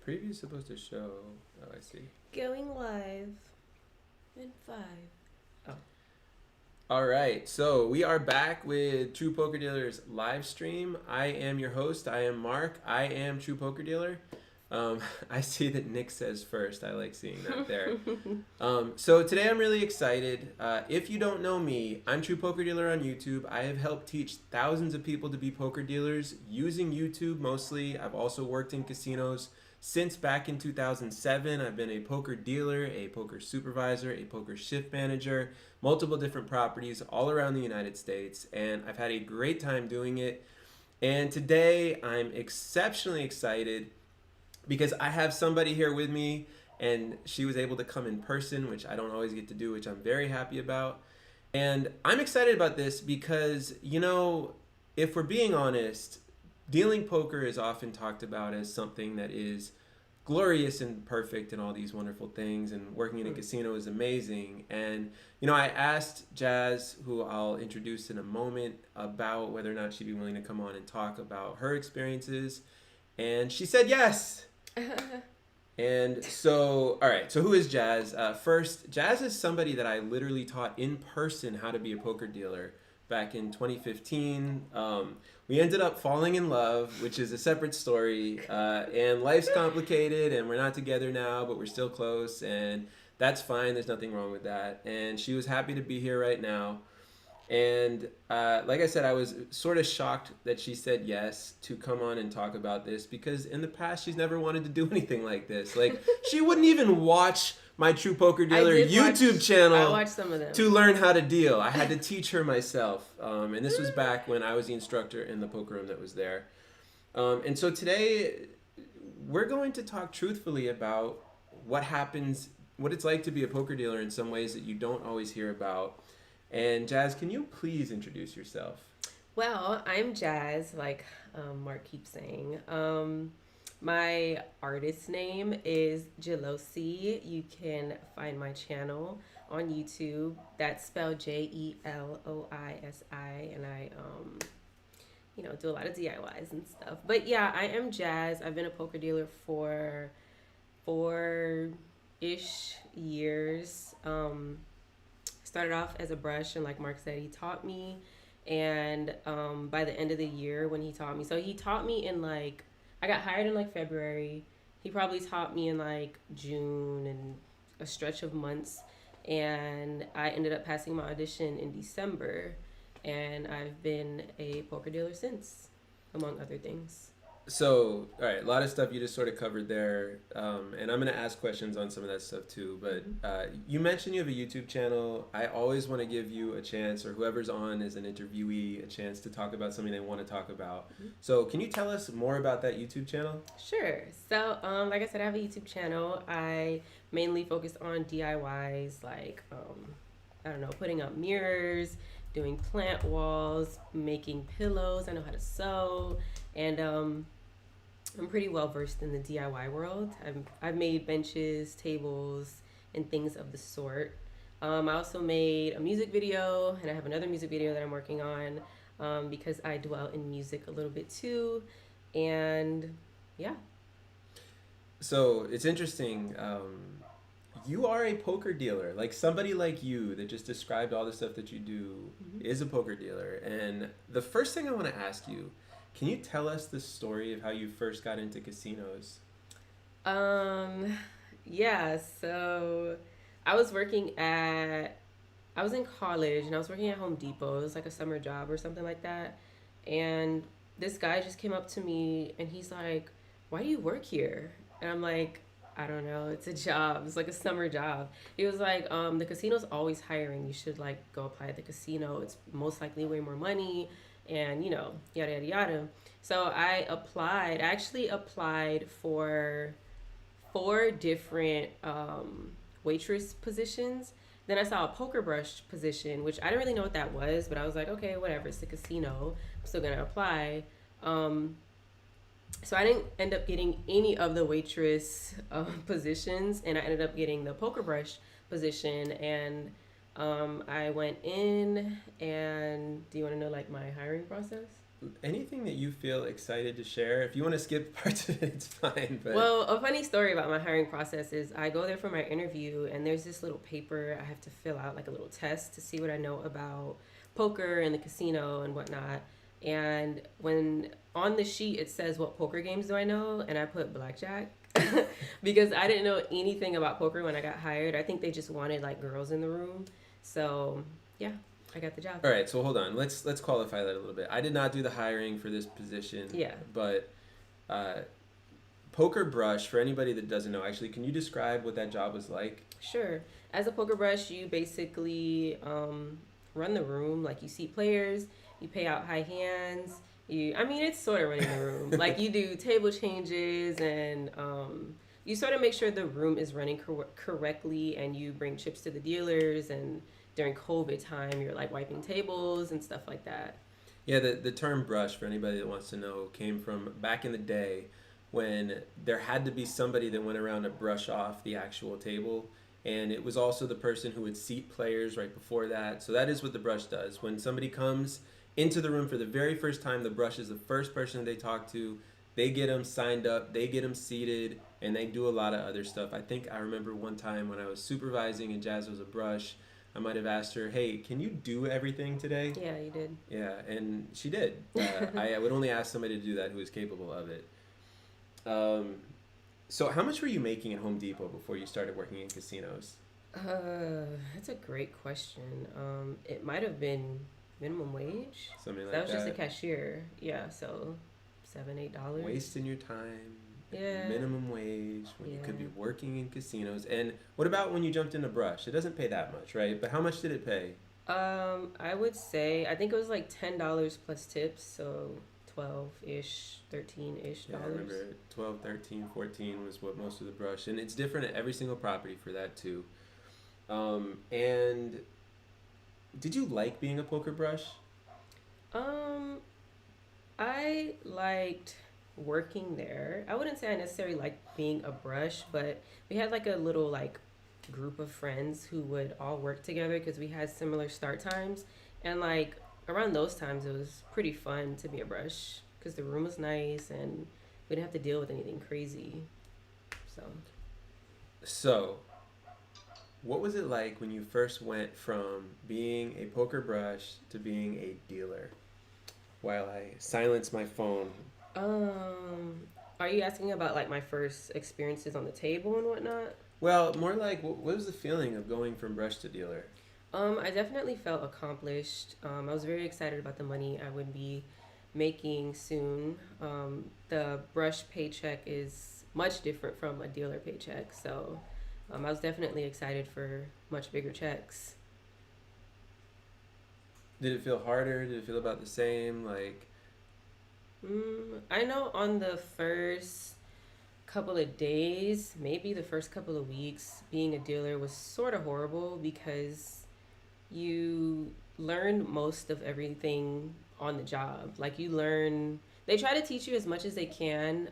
preview supposed to show? Oh, I see. Going live in 5. Oh. All right, so we are back with True Poker Dealer's live stream. I am your host. I am Mark. I am True Poker Dealer. I see that Nick says first. I like seeing that there. So today I'm really excited. If you don't know me, I'm True Poker Dealer on YouTube. I have helped teach thousands of people to be poker dealers using YouTube mostly. I've also worked in casinos since back in 2007. I've been a poker dealer, a poker supervisor, a poker shift manager, multiple different properties all around the United States, and I've had a great time doing it. And today I'm exceptionally excited because I have somebody here with me, and she was able to come in person, which I don't always get to do, which I'm very happy about. And I'm excited about this because, if we're being honest, dealing poker is often talked about as something that is glorious and perfect and all these wonderful things, and working in a casino is amazing. And I asked Jazz, who I'll introduce in a moment, about whether or not she'd be willing to come on and talk about her experiences, and she said yes. And so, all right, so who is Jazz? First, Jazz is somebody that I literally taught in person how to be a poker dealer back in 2015. We ended up falling in love, which is a separate story, and life's complicated, and we're not together now, but we're still close, and that's fine. There's nothing wrong with that. And she was happy to be here right now. And like I said, I was sort of shocked that she said yes to come on and talk about this, because in the past she's never wanted to do anything like this. Like, she wouldn't even watch my True Poker Dealer YouTube channel. I watched some of them to learn how to deal. I had to teach her myself, and this was back when I was the instructor in the poker room that was there. And so today we're going to talk truthfully about what happens, what it's like to be a poker dealer in some ways that you don't always hear about. And Jazz, can you please introduce yourself? Well, I'm Jazz, like Mark keeps saying. My artist name is Jelosi. You can find my channel on YouTube. That's spelled Jeloisi, and I do a lot of DIYs and stuff. But yeah, I am Jazz. I've been a poker dealer for 4-ish years. Started off as a brush, and like Mark said, he taught me. And by the end of the year when he taught me, so he taught me in like, I got hired in like February. He probably taught me in like June and a stretch of months. And I ended up passing my audition in December. And I've been a poker dealer since, among other things. So, all right, a lot of stuff you just sort of covered there, and I'm going to ask questions on some of that stuff too, but you mentioned you have a YouTube channel. I always want to give you a chance, or whoever's on as an interviewee, a chance to talk about something they want to talk about. So can you tell us more about that YouTube channel? Sure. So, like I said, I have a YouTube channel. I mainly focus on DIYs, like, putting up mirrors, doing plant walls, making pillows. I know how to sew, and I'm pretty well versed in the DIY world. I've made benches, tables, and things of the sort. I also made a music video, and I have another music video that I'm working on, because I dwell in music a little bit too. And yeah. So it's interesting. You are a poker dealer. Like, somebody like you that just described all the stuff that you do is a poker dealer. And the first thing I want to ask you, can you tell us the story of how you first got into casinos? Yeah, so I was in college, and I was working at Home Depot. It was like a summer job or something like that. And this guy just came up to me, and he's like, "Why do you work here?" And I'm like, "I don't know. It's a job. It's like a summer job." He was like, "The casino's always hiring. You should like go apply at the casino. It's most likely way more money, and yada yada yada." So I applied. I actually applied for 4 different waitress positions. Then I saw a poker brush position, which I didn't really know what that was, but I was like, okay, whatever. It's a casino. I'm still gonna apply. So I didn't end up getting any of the waitress positions, and I ended up getting the poker brush position. And I went in, and do you want to know like my hiring process? anything that you feel excited to share? If you want to skip parts of it, it's fine. But Well, a funny story about my hiring process is I go there for my interview, and there's this little paper I have to fill out, like a little test to see what I know about poker and the casino and whatnot. And when on the sheet it says what poker games do I know, and I put blackjack because I didn't know anything about poker when I got hired. I think they just wanted like girls in the room. So yeah, I got the job. all right, so hold on. Let's qualify that a little bit. I did not do the hiring for this position. Yeah. But uh, poker brush, for anybody that doesn't know, actually, can you describe what that job was like? Sure. As a poker brush, you basically run the room. Like you seat players, you pay out high hands. I mean, it's sort of running the room. Like you do table changes and you sort of make sure the room is running correctly, and you bring chips to the dealers. And during COVID time, you're like wiping tables and stuff like that. Yeah, the term brush, for anybody that wants to know, came from back in the day when there had to be somebody that went around to brush off the actual table. And it was also the person who would seat players right before that. So that is what the brush does. When somebody comes into the room for the very first time, the brush is the first person they talk to. They get them signed up, they get them seated, and they do a lot of other stuff. I think I remember one time when I was supervising and Jazz was a brush, I might have asked her, hey, can you do everything today? Yeah, you did. Yeah, and she did. I would only ask somebody to do that who was capable of it. So how much were you making at Home Depot before you started working in casinos? That's a great question. It might have been minimum wage. Something like That that. was just a cashier. Yeah, so $7-8. Wasting your time. Yeah. Minimum wage when you could be Yeah. working in casinos. And what about when you jumped into brush? It doesn't pay that much, right? But how much did it pay? I would say I think it was like $10 plus tips, so 12-ish, 13-ish Yeah, I dollars. remember 12, 13, 14 was what most of the brush. And it's different at every single property for that too. And did you like being a poker brush? Um, I liked working there. I wouldn't say I necessarily liked being a brush, but we had like a little like group of friends who would all work together because we had similar start times, and like around those times it was pretty fun to be a brush because the room was nice and we didn't have to deal with anything crazy. So So, what was it like when you first went from being a poker brush to being a dealer? While I silence my phone. are you asking about like my first experiences on the table and whatnot? Well, more like, what was the feeling of going from brush to dealer? I definitely felt accomplished. I was very excited about the money I would be making soon. The brush paycheck is much different from a dealer paycheck, so I was definitely excited for much bigger checks. Did it feel harder? Did it feel about the same? Like, I know on the first couple of days, maybe the first couple of weeks, being a dealer was sort of horrible because you learn most of everything on the job. Like you learn, they try to teach you as much as they can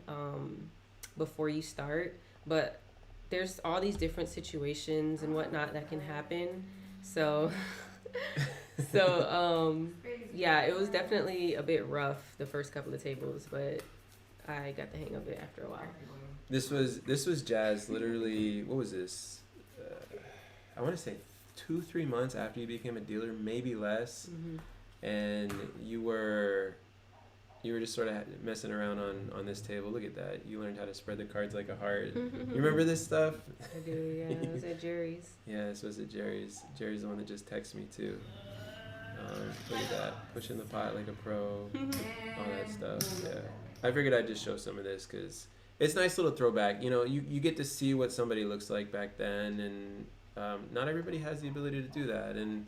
before you start, but there's all these different situations and whatnot that can happen. So, yeah, it was definitely a bit rough the first couple of tables, but I got the hang of it after a while. this was Jazz, literally, what was this? I want to say 2-3 months after you became a dealer, maybe less. And you were just sort of messing around on this table. Look at that. You learned how to spread the cards like a heart. You remember this stuff? I do, yeah. It was at Jerry's. Yeah, this was at Jerry's. Jerry's the one that just texted me too. Look at that. Pushing the pot like a pro. All that stuff. Yeah. I figured I'd just show some of this because it's a nice little throwback. You know, you get to see what somebody looks like back then, and not everybody has the ability to do that. And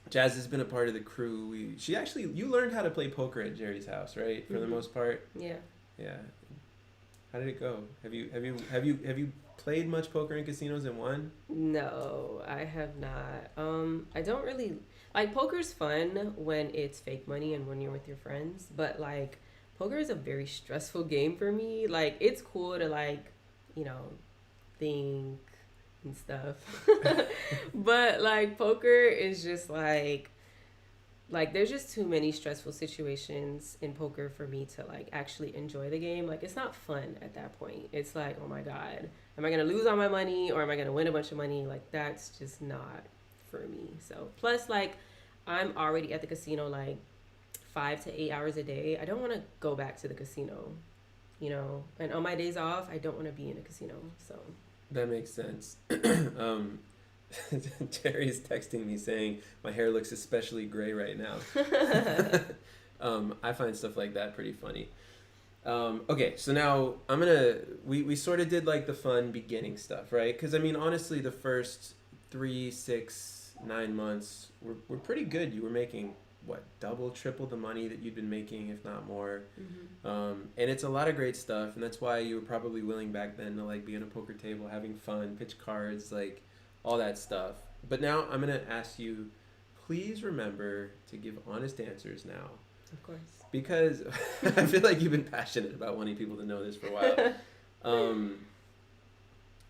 Jazz has been a part of the crew. You learned how to play poker at Jerry's house, right? For the most part. Yeah. Yeah. How did it go? Have you played much poker in casinos and won? No, I have not. I don't really like poker's fun when it's fake money and when you're with your friends, but like poker is a very stressful game for me. Like it's cool to like, you know, think and stuff. But like poker is just like like there's just too many stressful situations in poker for me to like actually enjoy the game. Like it's not fun at that point. It's like, oh my god, am I gonna lose all my money or am I gonna win a bunch of money? Like that's just not for me. So plus like I'm already at the casino like 5 to 8 hours a day. I don't want to go back to the casino, you know. And on my days off, I don't want to be in a casino. So That makes sense. um, Jerry's texting me saying my hair looks especially gray right now. I find stuff like that pretty funny. Okay, so now we sort of did like the fun beginning stuff, right? Because I mean, honestly, the first 3, 6, 9 months were pretty good. You were making what, double, triple the money that you'd been making, if not more. And it's a lot of great stuff, and that's why you were probably willing back then to like be on a poker table, having fun, pitch cards, like all that stuff. But now I'm gonna ask you, please remember to give honest answers now, of course. because I feel like you've been passionate about wanting people to know this for a while.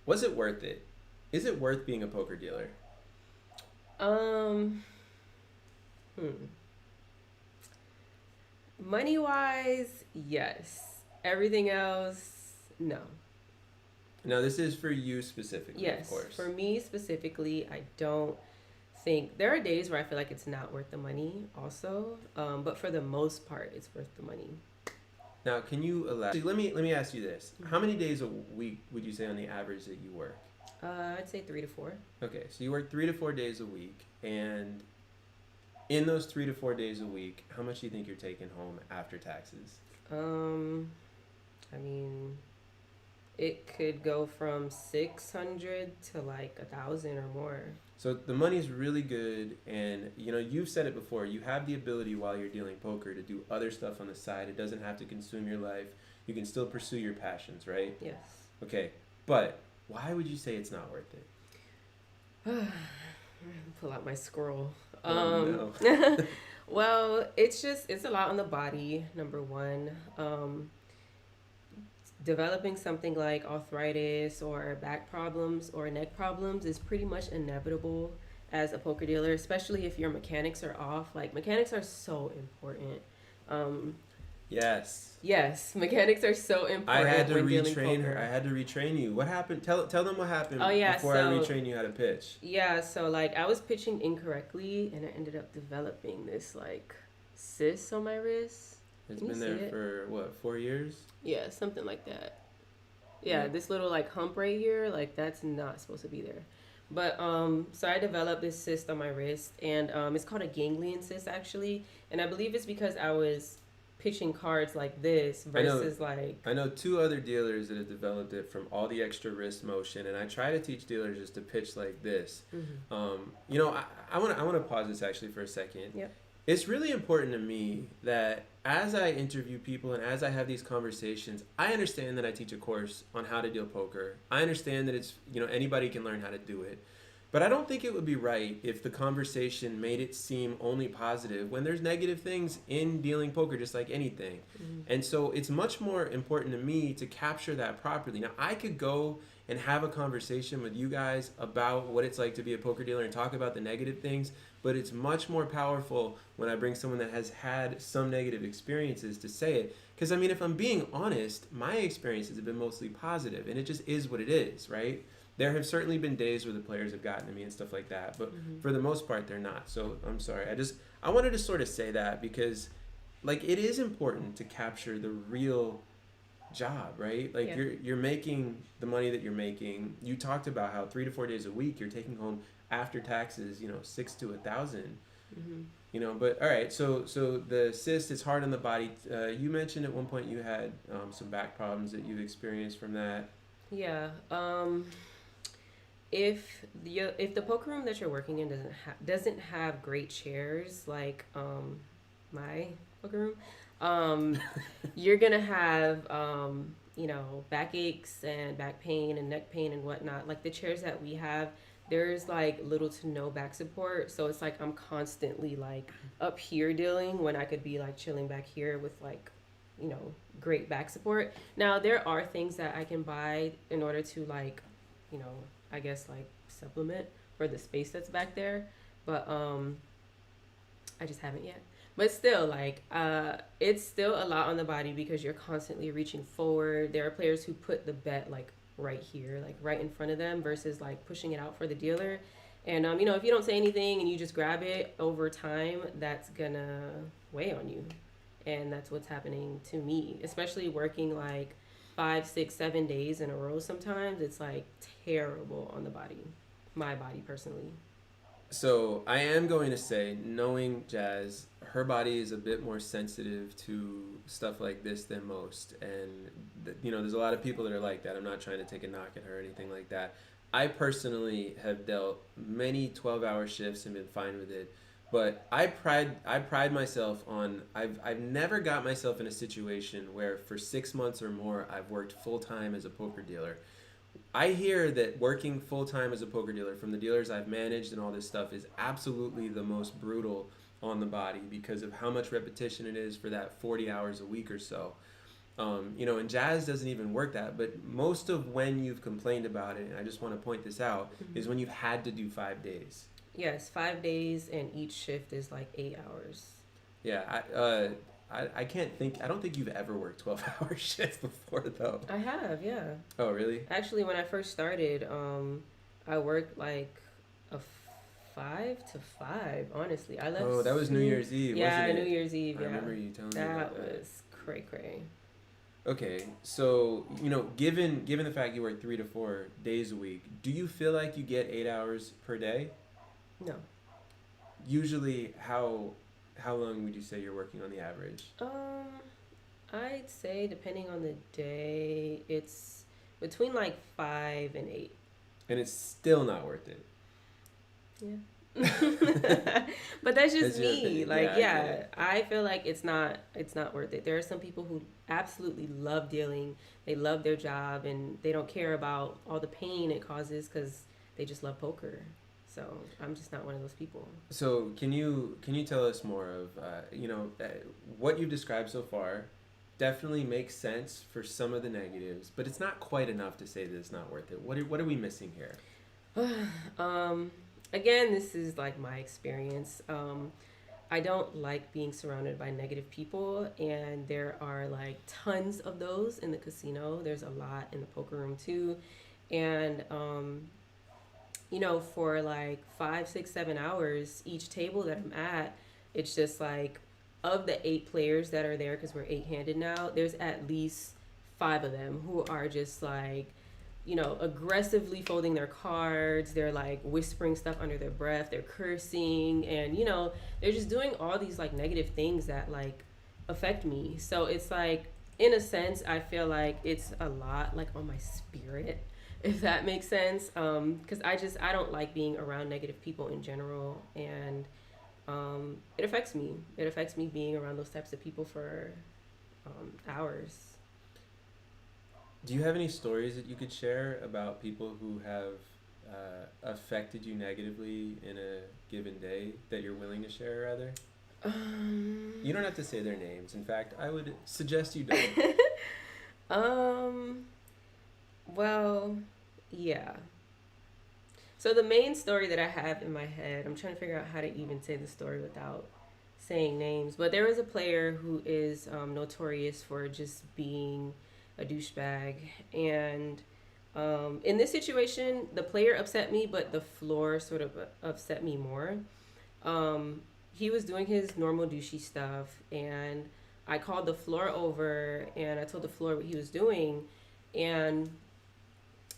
Was it worth it? Is it worth being a poker dealer? Money wise, yes. Everything else, no. Now this is for you specifically, Yes, of course. for me specifically, I don't think there are days where I feel like it's not worth the money also, but for the most part it's worth the money. Now, can you elaborate? Let me ask you this: how many days a week would you say on the average that you work? I'd say 3 to 4. Okay, so you work 3 to 4 days a week, and in those 3 to 4 days a week, how much do you think you're taking home after taxes? I mean, it could go from 600 to like 1,000 or more. So the money's really good, and you know, you've said it before, you have the ability while you're dealing poker to do other stuff on the side. It doesn't have to consume your life. You can still pursue your passions, right? Yes. Okay, but why would you say it's not worth it? Pull out my scroll. Oh, no. Well, it's a lot on the body, number one. Developing something like arthritis or back problems or neck problems is pretty much inevitable as a poker dealer, especially if your mechanics are off. Like, mechanics are so important. Yes. Yes, mechanics are so important. I had to when dealing retrain poker. her. I had to retrain you. What happened? Tell them what happened before I retrain you how to pitch. Yeah, so like I was pitching incorrectly and I ended up developing this like cyst on my wrist. It's Can you been see there it? for what, 4 years? Yeah, something like that. Yeah, this little like hump right here, like that's not supposed to be there. But so I developed this cyst on my wrist, and it's called a ganglion cyst actually, and I believe it's because I was pitching cards like this versus I know 2 other dealers that have developed it from all the extra wrist motion, and I try to teach dealers just to pitch like this. You know, I want to pause this actually for a second. Yep. It's really important to me that as I interview people and as I have these conversations, I understand that I teach a course on how to deal poker. I understand that it's, you know, anybody can learn how to do it. But I don't think it would be right if the conversation made it seem only positive when there's negative things in dealing poker, just like anything. And so it's much more important to me to capture that properly. Now, I could go and have a conversation with you guys about what it's like to be a poker dealer and talk about the negative things, but it's much more powerful when I bring someone that has had some negative experiences to say it. Because, I mean, if I'm being honest, my experiences have been mostly positive, and it just is what it is, right? There have certainly been days where the players have gotten to me and stuff like that, but for the most part, they're not. So I'm sorry. I wanted to sort of say that because, like, it is important to capture the real job, right? Like, you're making the money that you're making. You talked about how 3 to 4 days a week you're taking home after taxes, you know, 6 to 1,000. You know, but all right. So the cyst is hard on the body. You mentioned at one point you had some back problems that you've experienced from that. Yeah. If the poker room that you're working in doesn't have great chairs like my poker room, you're gonna have you know, backaches and back pain and neck pain and whatnot. Like the chairs that we have, there's like little to no back support, so it's like I'm constantly like up here dealing when I could be like chilling back here with like, you know, great back support. Now there are things that I can buy in order to like, you know, I guess like supplement for the space that's back there, but I just haven't yet. But still, like, it's still a lot on the body because you're constantly reaching forward. There are players who put the bet like right here, like right in front of them, versus like pushing it out for the dealer. And if you don't say anything and you just grab it over time, that's gonna weigh on you, and that's what's happening to me, especially working like 5, 6, 7 days in a row. Sometimes it's like terrible on the body, my body personally. So I am going to say, knowing Jazz, her body is a bit more sensitive to stuff like this than most, and there's a lot of people that are like that. I'm not trying to take a knock at her or anything like that. I personally have dealt many 12-hour shifts and been fine with it, but I pride myself on I've never got myself in a situation where for 6 months or more I've worked full time as a poker dealer. I hear that working full time as a poker dealer from the dealers I've managed and all this stuff is absolutely the most brutal on the body because of how much repetition it is for that 40 hours a week or so. And Jazz doesn't even work that, but most of when you've complained about it, and I just want to point this out, is when you've had to do 5 days. Yes, 5 days, and each shift is like 8 hours. Yeah, I can't think. I don't think you've ever worked 12-hour shifts before, though. I have, yeah. Oh, really? Actually, when I first started, I worked like a 5 to 5. Honestly, I left. Oh, that was New Year's Eve, yeah, wasn't it? New Year's Eve. I Yeah, remember you telling me about that. That was cray. Okay, so given the fact you work 3 to 4 days a week, do you feel like you get 8 hours per day? No. Usually, how long would you say you're working on the average? I'd say depending on the day, it's between like 5 and 8. And it's still not worth it. Yeah. But that's just That's your me. opinion. Like, Yeah, I get yeah, it. I feel like it's not worth it. There are some people who absolutely love dealing. They love their job and they don't care about all the pain it causes because they just love poker. So I'm just not one of those people. So can you tell us more of what you've described so far? Definitely makes sense for some of the negatives, but it's not quite enough to say that it's not worth it. What are we missing here? Again, this is like my experience. I don't like being surrounded by negative people, and there are like tons of those in the casino. There's a lot in the poker room too, and for like 5, 6, 7 hours each table that I'm at, it's just like of the 8 players that are there, because we're 8-handed now, there's at least 5 of them who are just like, aggressively folding their cards. They're like whispering stuff under their breath. They're cursing, and they're just doing all these like negative things that like affect me. So it's like, in a sense, I feel like it's a lot like on my spirit, if that makes sense. Because I don't like being around negative people in general, and it affects me. It affects me being around those types of people for hours. Do you have any stories that you could share about people who have affected you negatively in a given day that you're willing to share, rather? You don't have to say their names. In fact, I would suggest you don't. Well, yeah. So the main story that I have in my head, I'm trying to figure out how to even say the story without saying names, but there was a player who is notorious for just being a douchebag, and in this situation the player upset me, but the floor sort of upset me more. He was doing his normal douchey stuff, and I called the floor over and I told the floor what he was doing. And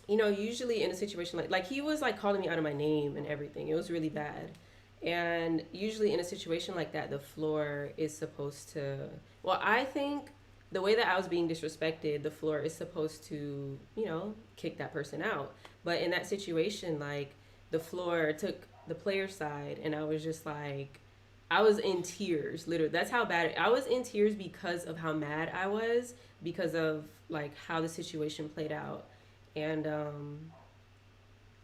usually in a situation like he was like calling me out of my name and everything, it was really bad. And usually in a situation like that, the floor is supposed to, I think the way that I was being disrespected, the floor is supposed to, kick that person out. But in that situation, like, the floor took the player's side, and I was just like, I was in tears, literally. That's how bad I was in tears because of how mad I was, because of like how the situation played out. And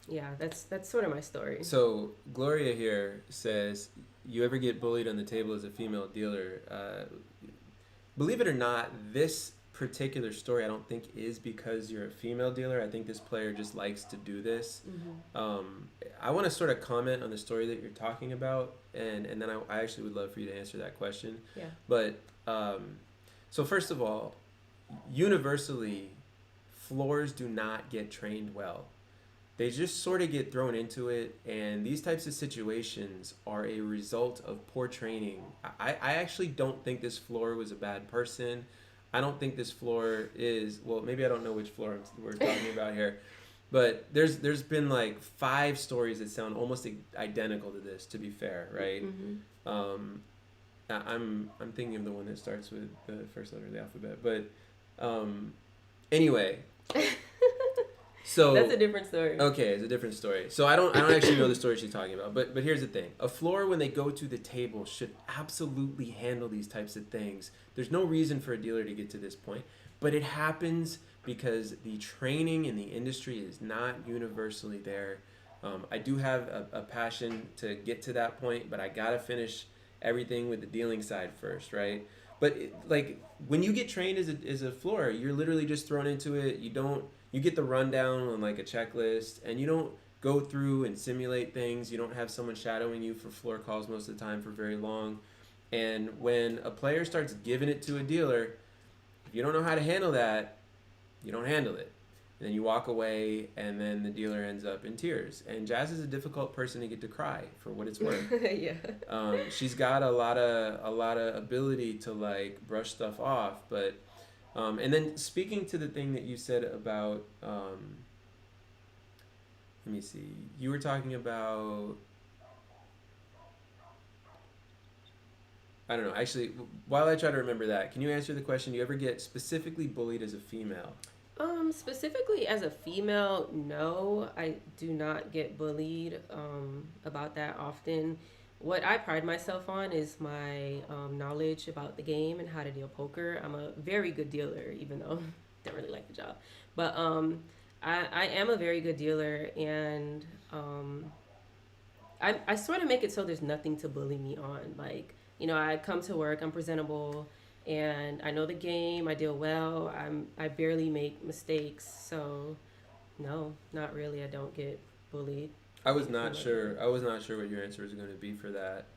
yeah, that's sort of my story. So Gloria here says, you ever get bullied on the table as a female dealer? Believe it or not, this particular story I don't think is because you're a female dealer. I think this player just likes to do this. Mm-hmm. I want to sort of comment on the story that you're talking about, and then I actually would love for you to answer that question. Yeah. But so first of all, universally, floors do not get trained well. They just sort of get thrown into it, and these types of situations are a result of poor training. I actually don't think this floor was a bad person. I don't think this floor is, well, maybe I don't know which floor we're talking about here, but there's been like 5 stories that sound almost identical to this, to be fair, right? Mm-hmm. I'm thinking of the one that starts with the first letter of the alphabet, but anyway. So that's a different story. Okay, it's a different story. So I don't actually know the story she's talking about. But here's the thing: a floor, when they go to the table, should absolutely handle these types of things. There's no reason for a dealer to get to this point, but it happens because the training in the industry is not universally there. I do have a passion to get to that point, but I gotta finish everything with the dealing side first, right? But like when you get trained as a floor, you're literally just thrown into it. You get the rundown on like a checklist, and you don't go through and simulate things. You don't have someone shadowing you for floor calls most of the time for very long. And when a player starts giving it to a dealer, if you don't know how to handle that, you don't handle it. And then you walk away, and then the dealer ends up in tears. And Jazz is a difficult person to get to cry, for what it's worth. Yeah. She's got a lot of ability to like brush stuff off, but and then speaking to the thing that you said about let me see, you were talking about, I don't know, actually, while I try to remember that, can you answer the question, do you ever get specifically bullied as a female? Specifically as a female, no, I do not get bullied about that often. What I pride myself on is my knowledge about the game and how to deal poker. I'm a very good dealer, even though I don't really like the job. But I am a very good dealer, and I sort of make it so there's nothing to bully me on. Like, I come to work, I'm presentable, and I know the game. I deal well. I barely make mistakes. So, no, not really. I don't get bullied. I was not sure what your answer was going to be for that.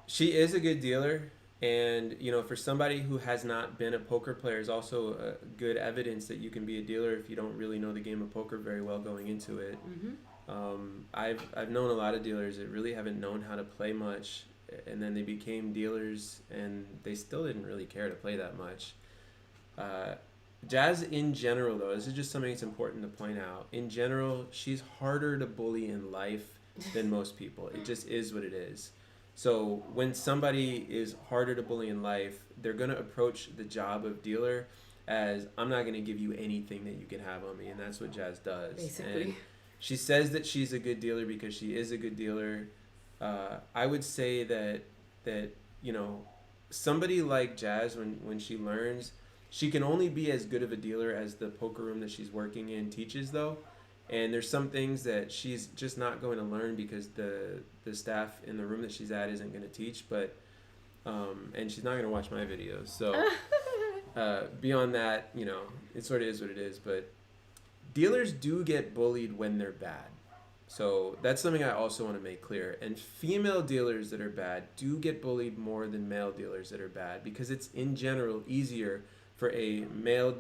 She is a good dealer, and for somebody who has not been a poker player, is also good evidence that you can be a dealer if you don't really know the game of poker very well going into it. Mm-hmm. I've known a lot of dealers that really haven't known how to play much, and then they became dealers, and they still didn't really care to play that much. Jazz in general, though, this is just something that's important to point out. In general, she's harder to bully in life than most people. It just is what it is. So when somebody is harder to bully in life, they're going to approach the job of dealer as, I'm not going to give you anything that you can have on me, and that's what Jazz does. Basically. And she says that she's a good dealer because she is a good dealer. I would say that somebody like Jazz, when she learns, she can only be as good of a dealer as the poker room that she's working in teaches, though. And there's some things that she's just not going to learn because the staff in the room that she's at isn't going to teach. But and she's not going to watch my videos. So beyond that, it sort of is what it is. But dealers do get bullied when they're bad. So that's something I also want to make clear. And female dealers that are bad do get bullied more than male dealers that are bad, because it's in general easier for a male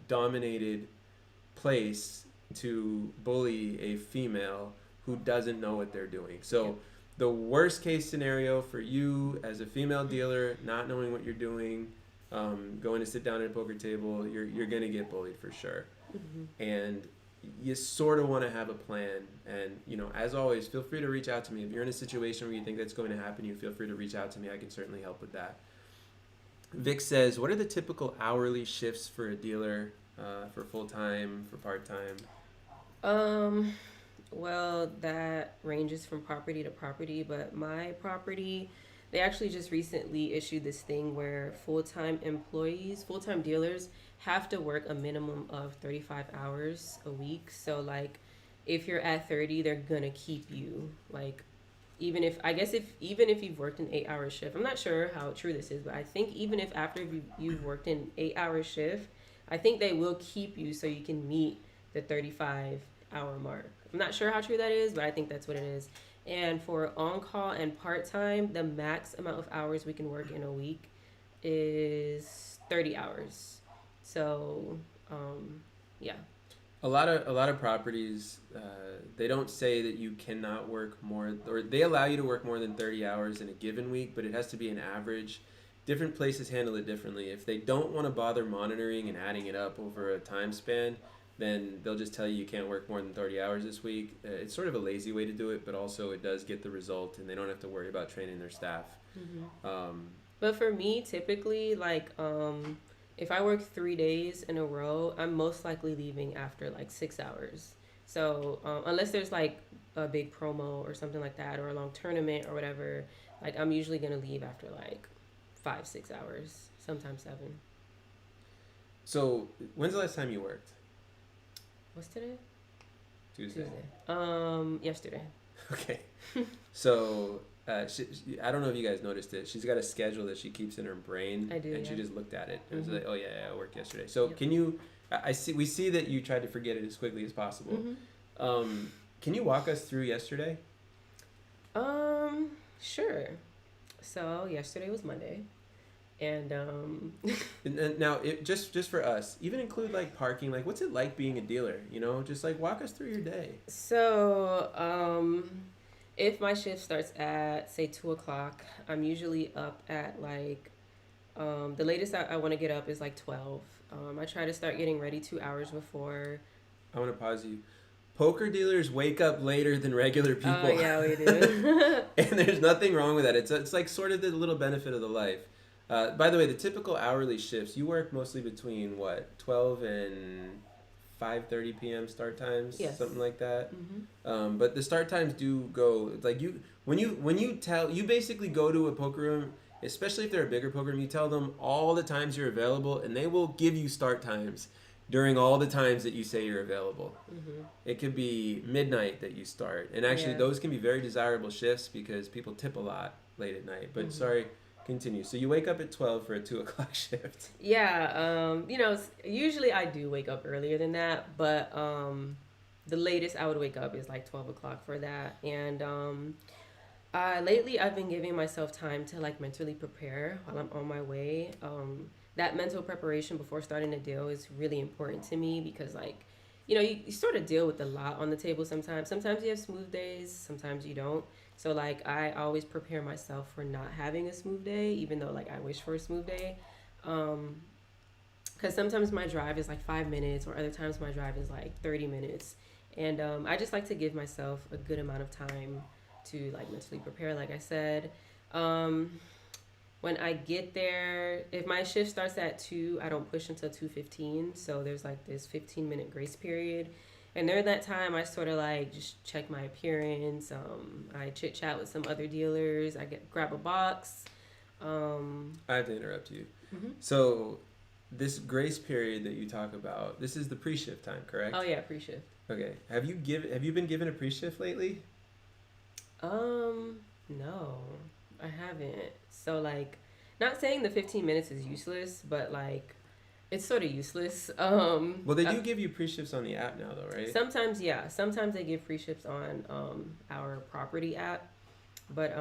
dominated place to bully a female who doesn't know what they're doing. So the worst case scenario for you as a female dealer, not knowing what you're doing, going to sit down at a poker table, you're going to get bullied for sure. Mm-hmm. And you sort of want to have a plan. And, as always, feel free to reach out to me. If you're in a situation where you think that's going to happen, you feel free to reach out to me. I can certainly help with that. Vic says, what are the typical hourly shifts for a dealer, for full-time, for part-time? Well, that ranges from property to property, but my property, they actually just recently issued this thing where full-time dealers have to work a minimum of 35 hours a week. So, like, if you're at 30, they're gonna keep you. Like, even if you've worked an 8-hour shift, I'm not sure how true this is, but I think even if after you've worked an 8-hour shift, I think they will keep you so you can meet the 35 hour mark. I'm not sure how true that is, but I think that's what it is. And for on call and part time, the max amount of hours we can work in a week is 30 hours. So, yeah. A lot of properties, they don't say that you cannot work more, or they allow you to work more than 30 hours in a given week, but it has to be an average. Different places handle it differently. If they don't want to bother monitoring and adding it up over a time span, then they'll just tell you can't work more than 30 hours this week. It's sort of a lazy way to do it, but also it does get the result, and they don't have to worry about training their staff. But for me, typically, like, if I work 3 days in a row, I'm most likely leaving after like 6 hours. So, unless there's like a big promo or something like that, or a long tournament or whatever, like, I'm usually gonna leave after like 5, 6 hours, sometimes 7. So, when's the last time you worked? What's today? Tuesday. Yesterday. Okay. So, I don't know if you guys noticed it. She's got a schedule that she keeps in her brain. I do, and yeah. she just looked at it and was like, "Oh yeah, I worked yesterday." So, Yep. can you? We see that you tried to forget it as quickly as possible. Can you walk us through yesterday? Sure. So yesterday was Monday, and And now, just for us, even include like parking. Like, what's it like being a dealer? You know, just like walk us through your day. so if my shift starts at say 2 o'clock, I'm usually up at like the latest I want to get up is like 12. I try to start getting ready 2 hours before. I want to pause you. Poker dealers wake up later than regular people. Oh yeah, we do. And there's nothing wrong with that. It's like sort of the little benefit of the life. By the way, the typical hourly shifts, you work mostly between what, 12 and 5:30 p.m. start times, Yes. something like that. But the start times do go like when you basically go to a poker room, especially if they're a bigger poker room, you tell them all the times you're available, and they will give you start times during all the times that you say you're available. It could be midnight that you start, and actually Yeah. those can be very desirable shifts because people tip a lot late at night. But sorry, continue. So you wake up at 12 for a 2 o'clock shift. Yeah, usually I do wake up earlier than that, but the latest I would wake up is like 12 o'clock for that. And lately I've been giving myself time to like mentally prepare while I'm on my way. That mental preparation before starting a deal is really important to me because, like, you sort of deal with a lot on the table sometimes. Sometimes you have smooth days, sometimes you don't. So, like, I always prepare myself for not having a smooth day, even though, like, I wish for a smooth day. Because sometimes my drive is like 5 minutes, or other times my drive is like 30 minutes. And I just like to give myself a good amount of time to, like, mentally prepare, like I said. When I get there, if my shift starts at 2, I don't push until 2:15. So there's like this 15-minute grace period. And during that time, I sort of like just check my appearance. I chit chat with some other dealers. I grab a box. I have to interrupt you. So this grace period that you talk about, this is the pre-shift time, correct? Oh yeah, pre-shift. Okay. Have you been given a pre-shift lately? No, I haven't. So, like, not saying the 15 minutes is useless, but like, it's sort of useless. Well, they do give you pre-shifts on the app now, though, right? Sometimes, yeah. Sometimes they give pre-shifts on our property app, but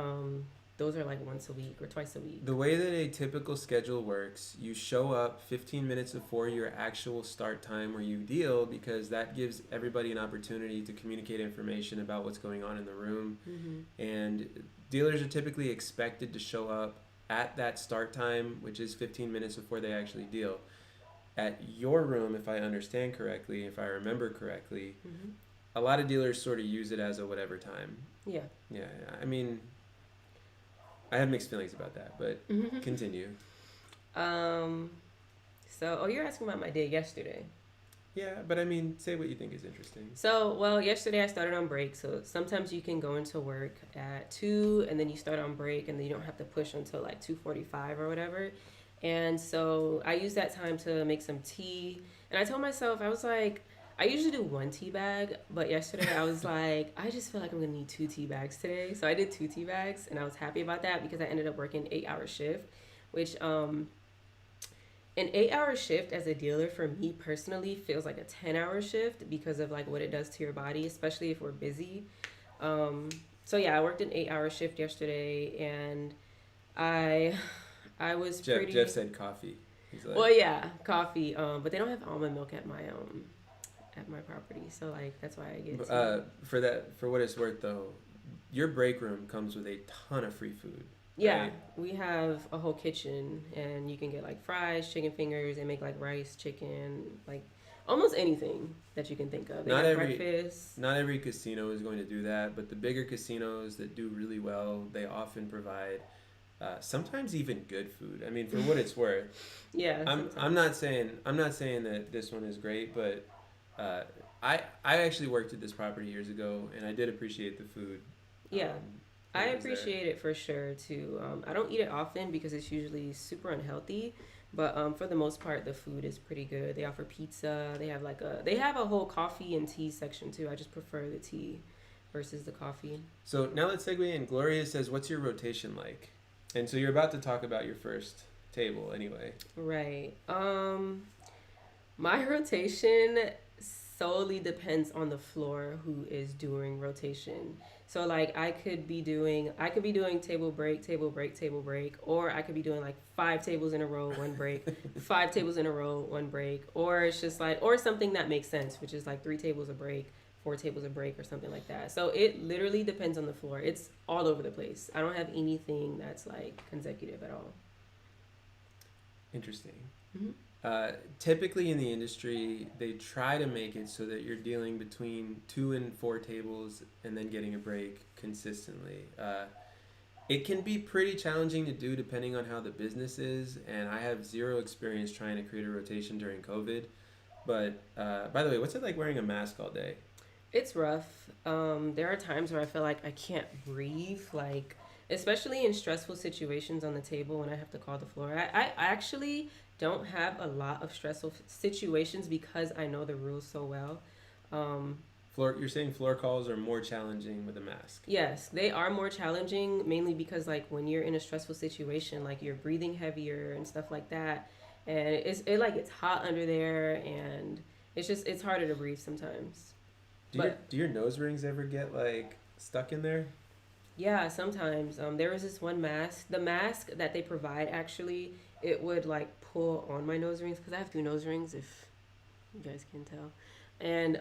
those are like once a week or twice a week. The way that a typical schedule works, you show up 15 minutes before your actual start time where you deal, because that gives everybody an opportunity to communicate information about what's going on in the room. And dealers are typically expected to show up at that start time, which is 15 minutes before they actually deal. At your room, if I understand correctly, if I remember correctly, a lot of dealers sort of use it as a whatever time. Yeah. Yeah, I mean, I have mixed feelings about that, but continue. So, you're asking about my day yesterday. Yeah, but I mean, say what you think is interesting. So, well, yesterday I started on break. So sometimes you can go into work at 2 and then you start on break and then you don't have to push until like 2:45 or whatever. And so I used that time to make some tea. And I told myself, I was like, I usually do 1 tea bag, but yesterday I was like, I just feel like I'm gonna need 2 tea bags today. So I did 2 tea bags, and I was happy about that because I ended up working 8-hour shift, which an 8 hour shift as a dealer for me personally feels like a 10 hour shift because of like what it does to your body, especially if we're busy. Um, so yeah, I worked an 8 hour shift yesterday, and I I was Jeff pretty said coffee. He's well, like, yeah, coffee. But they don't have almond milk at my property, so like that's why I get to. for what it's worth though, your break room comes with a ton of free food, Yeah, right? we have a whole kitchen, and you can get like fries, chicken fingers, and make like rice, chicken, like almost anything that you can think of. They Not have every breakfast. not every casino is going to do that, but the bigger casinos that do really well, they often provide sometimes even good food. I mean, for what it's worth, Yeah, I'm sometimes. not saying that this one is great, but uh, I actually worked at this property years ago, and I did appreciate the food Yeah, when I I was there. appreciate it for sure too. I don't eat it often because it's usually super unhealthy, but for the most part, the food is pretty good. They offer pizza. They have a whole coffee and tea section too. I just prefer the tea versus the coffee. So now let's segue in. Gloria says, "What's your rotation like?" And so you're about to talk about your first table, anyway. Right. My rotation solely depends on the floor who is doing rotation. So like I could be doing table break, table break, table break, or I could be doing like 5 tables in a row, one break, 5 tables in a row, one break, or it's just like or something that makes sense, which is like 3 tables a break, 4 tables a break or something like that. So it literally depends on the floor. It's all over the place. I don't have anything that's like consecutive at all. Interesting. Hmm. Typically in the industry, they try to make it so that you're dealing between 2 and 4 tables and then getting a break consistently. It can be pretty challenging to do depending on how the business is, and I have zero experience trying to create a rotation during COVID. But by the way, what's it like wearing a mask all day? It's rough. There are times where I feel like I can't breathe, like especially in stressful situations on the table when I have to call the floor. I actually don't have a lot of stressful situations because I know the rules so well. Um, You're saying floor calls are more challenging with a mask. yes, they are more challenging mainly because like when you're in a stressful situation, like you're breathing heavier and stuff like that, and it's hot under there, and it's harder to breathe sometimes. But Do your nose rings ever get like stuck in there? yeah, sometimes. There was this one mask. The mask that they provide actually, it would like pull on my nose rings because I have 2 nose rings, if you guys can tell. And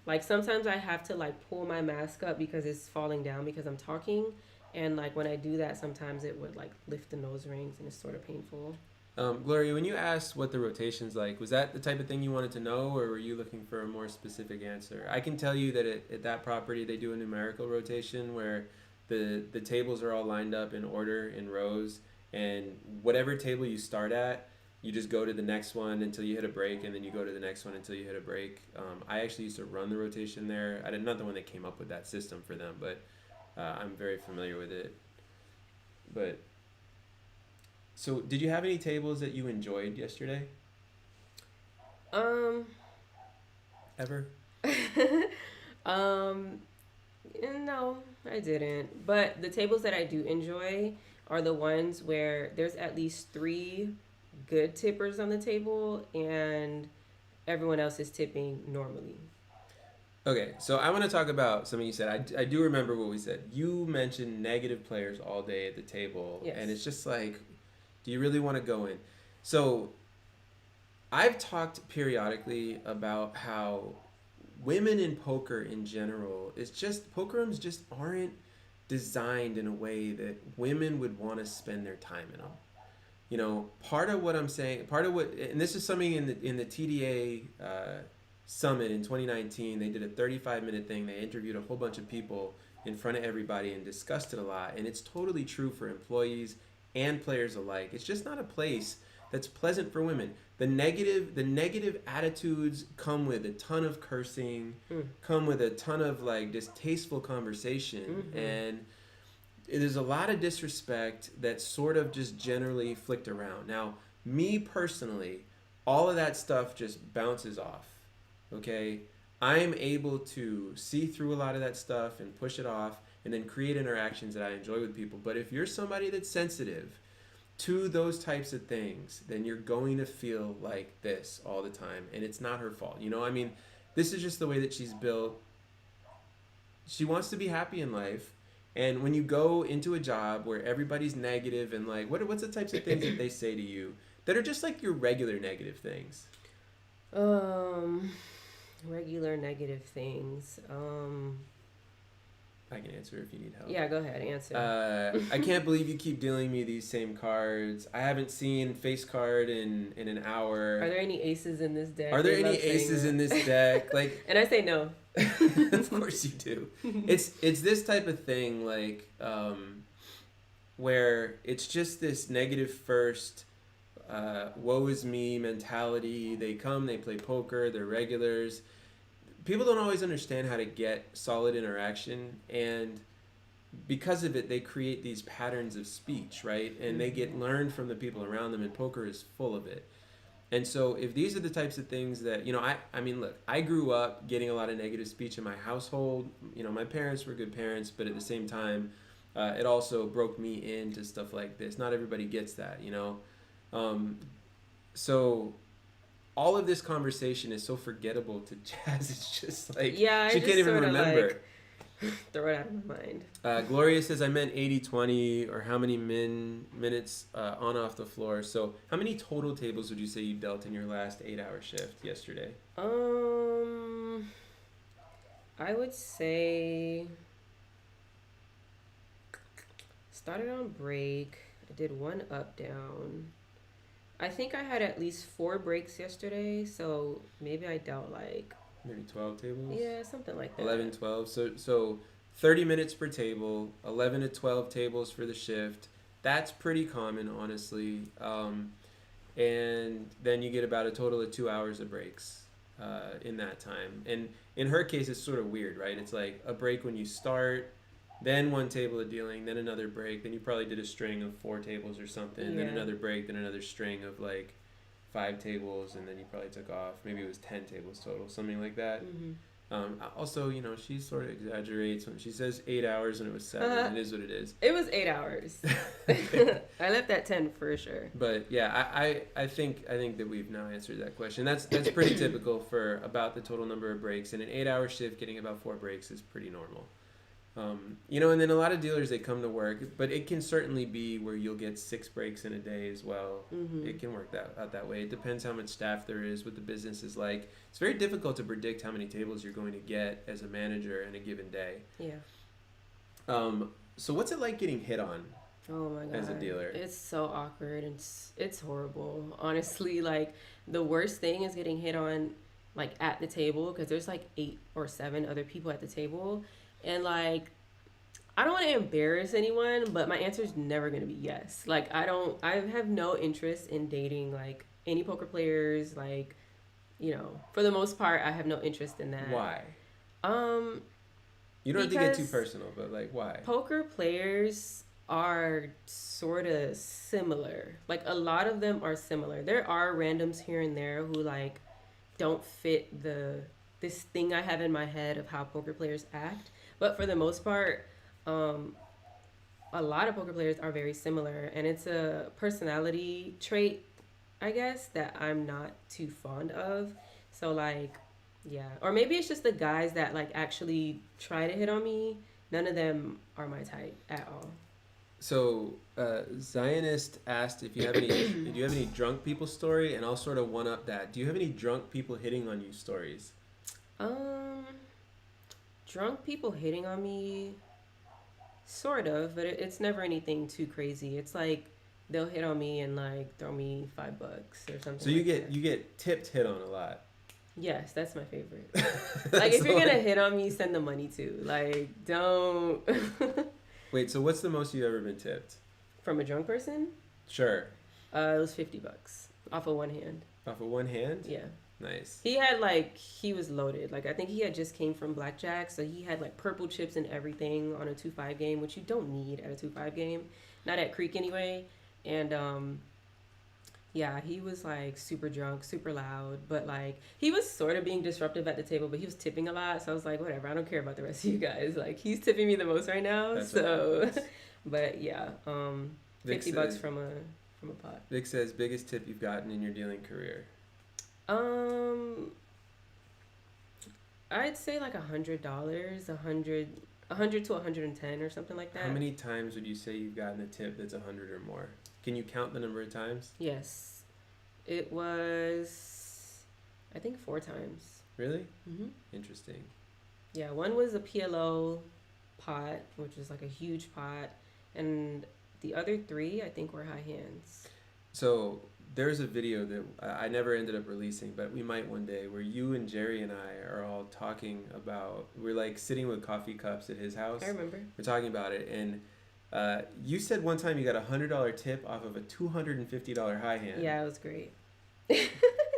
like sometimes I have to like pull my mask up because it's falling down because I'm talking. And like when I do that, sometimes it would like lift the nose rings and it's sort of painful. Gloria, when you asked what the rotation's like, was that the type of thing you wanted to know, or were you looking for a more specific answer? I can tell you that at that property they do a numerical rotation where the tables are all lined up in order in rows, and whatever table you start at, you just go to the next one until you hit a break, and then you go to the next one until you hit a break. I actually used to run the rotation there. I did not the one that came up with that system for them, but I'm very familiar with it. But so, did you have any tables that you enjoyed yesterday? Um, Ever? um, no, I didn't. But the tables that I do enjoy are the ones where there's at least 3 good tippers on the table and everyone else is tipping normally. Okay, so I want to talk about something you said. I do remember what we said. You mentioned negative players all day at the table, and Yes. it's just like, do you really want to go in? So, I've talked periodically about how women in poker in general, it's just, poker rooms just aren't designed in a way that women would want to spend their time in them. You know, part of what I'm saying, part of what, and this is something in the TDA summit in 2019. They did a 35-minute thing. They interviewed a whole bunch of people in front of everybody and discussed it a lot. And it's totally true for employees and players alike. It's just not a place that's pleasant for women. The negative attitudes come with a ton of cursing, Mm. come with a ton of like distasteful conversation, Mm-hmm. and there's a lot of disrespect that's sort of just generally flicked around. Now, me personally, all of that stuff just bounces off. Okay? I'm able to see through a lot of that stuff and push it off and then create interactions that I enjoy with people. But if you're somebody that's sensitive to those types of things, then you're going to feel like this all the time, and it's not her fault. You know, I mean, this is just the way that she's built. She wants to be happy in life. And when you go into a job where everybody's negative and like, what's the types of things that they say to you that are just like your regular negative things? Regular negative things. I can answer if you need help. Yeah, go ahead, answer. I can't believe you keep dealing me these same cards. I haven't seen face card in an hour. Are there any aces in this deck? Are there any aces in this deck? Like, and I say no. Of course you do. It's this type of thing, like, where it's just this negative first, woe is me mentality. They come, they play poker, they're regulars. People don't always understand how to get solid interaction, and because of it, they create these patterns of speech, right? And they get learned from the people around them, and poker is full of it. And so if these are the types of things that, you know, I mean, look, I grew up getting a lot of negative speech in my household. You know, my parents were good parents, but at the same time, it also broke me into stuff like this. Not everybody gets that, you know? So all of this conversation is so forgettable to Jazz. It's just like, yeah, she can't even remember. Like, throw it out of my mind. Gloria says, I meant 80-20, or how many minutes on off the floor. So how many total tables would you say you dealt in your last 8-hour shift yesterday? I would say started on break. I did one up down. I think I had at least 4 breaks yesterday, so maybe I dealt like maybe 12 tables? Yeah, something like that. 11, 12. So 30 minutes per table, 11 to 12 tables for the shift. That's pretty common, honestly. And then you get about a total of 2 hours of breaks in that time. And in her case, it's sort of weird, right? It's like a break when you start, then one table of dealing, then another break. Then you probably did a string of 4 tables or something. Yeah. Then another break, then another string of like 5 tables, and then you probably took off. Maybe it was 10 tables total, something like that. Also, you know, she sort of exaggerates when she says 8 hours and it was 7. It is what it is. It was 8 hours. I left at 10 for sure. But yeah, I think that we've now answered that question. That's pretty typical for about the total number of breaks. In an 8-hour shift, getting about 4 breaks is pretty normal. You know, and then a lot of dealers, they come to work, but it can certainly be where you'll get 6 breaks in a day as well. It can work out that way. It depends how much staff there is, what the business is like. It's very difficult to predict how many tables you're going to get as a manager in a given day. Yeah. So what's it like getting hit on? Oh my God. As a dealer? It's so awkward. It's horrible. Honestly, like the worst thing is getting hit on like at the table, because there's like 8 or 7 other people at the table. And like, I don't want to embarrass anyone, but my answer is never going to be yes. Like, I have no interest in dating like any poker players. Like, you know, for the most part, I have no interest in that. Why? You don't have to get too personal, but like, why? Poker players are sort of similar. Like, a lot of them are similar. There are randoms here and there who like don't fit this thing I have in my head of how poker players act. But for the most part, a lot of poker players are very similar, and it's a personality trait, I guess, that I'm not too fond of. So like, yeah, or maybe it's just the guys that like actually try to hit on me. None of them are my type at all. So Zionist asked if you have any do you have any drunk people story, and I'll sort of one up that. Do you have any drunk people hitting on you stories? Drunk people hitting on me, sort of, but it's never anything too crazy. It's like they'll hit on me and like throw me $5 or something. So you get tipped hit on a lot. Yes, that's my favorite. Like, if you're gonna hit on me, send the money too. Like, don't. Wait, so what's the most you've ever been tipped? From a drunk person? Sure. It was $50 off of one hand. Off of one hand? Yeah. Nice. He was loaded. Like, I think he had just came from blackjack, so he had like purple chips and everything on a 2-5 game, which you don't need at a 2-5 game, not at Creek anyway. And yeah, he was like super drunk, super loud, but like he was sort of being disruptive at the table, but he was tipping a lot, so I was like, whatever, I don't care about the rest of you guys. Like, he's tipping me the most right now. That's so. But yeah, $50 from a from a pot. Vic says, biggest tip you've gotten in your dealing career. Um, I'd say like $100, a hundred to 110 or something like that. How many times would you say you've gotten a tip that's 100 or more? Can you count the number of times? Yes, it was, I think 4 times. Really? Mhm. Interesting. Yeah, one was a PLO pot, which is like a huge pot, and the other three I think were high hands. So there's a video that I never ended up releasing, but we might one day, where you and Jerry and I are all talking about, we're like sitting with coffee cups at his house. I remember. We're talking about it, and you said one time you got $100 tip off of a $250 high hand. Yeah, it was great.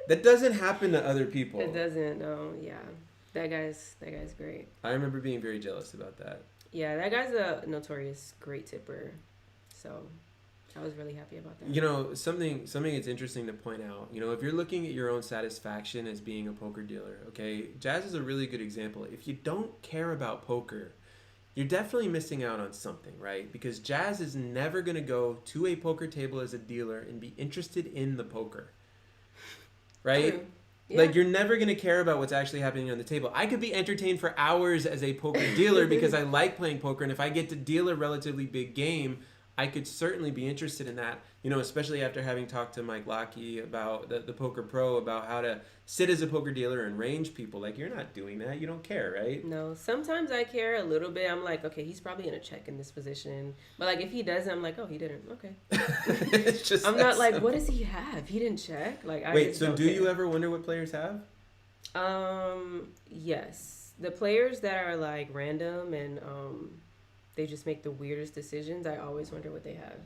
That doesn't happen to other people. It doesn't. No, yeah, that guy's great. I remember being very jealous about that. Yeah, that guy's a notorious great tipper. So I was really happy about that. You know, something that's interesting to point out, you know, if you're looking at your own satisfaction as being a poker dealer, okay, Jazz is a really good example. If you don't care about poker, you're definitely missing out on something, right? Because Jazz is never going to go to a poker table as a dealer and be interested in the poker, right? True. Yeah. Like, you're never going to care about what's actually happening on the table. I could be entertained for hours as a poker dealer because I like playing poker, and if I get to deal a relatively big game, I could certainly be interested in that, you know, especially after having talked to Mike Lockey about the Poker Pro, about how to sit as a poker dealer and range people. Like, you're not doing that. You don't care, right? No, sometimes I care a little bit. I'm like, okay, he's probably going to check in this position. But, like, if he doesn't, I'm like, oh, he didn't. Okay. It's just I'm that not like, simple. what does he have? He didn't check. Like, I Wait, just so don't do care. you ever wonder what players have? Yes. The players that are, like, random and they just make the weirdest decisions, I always wonder what they have.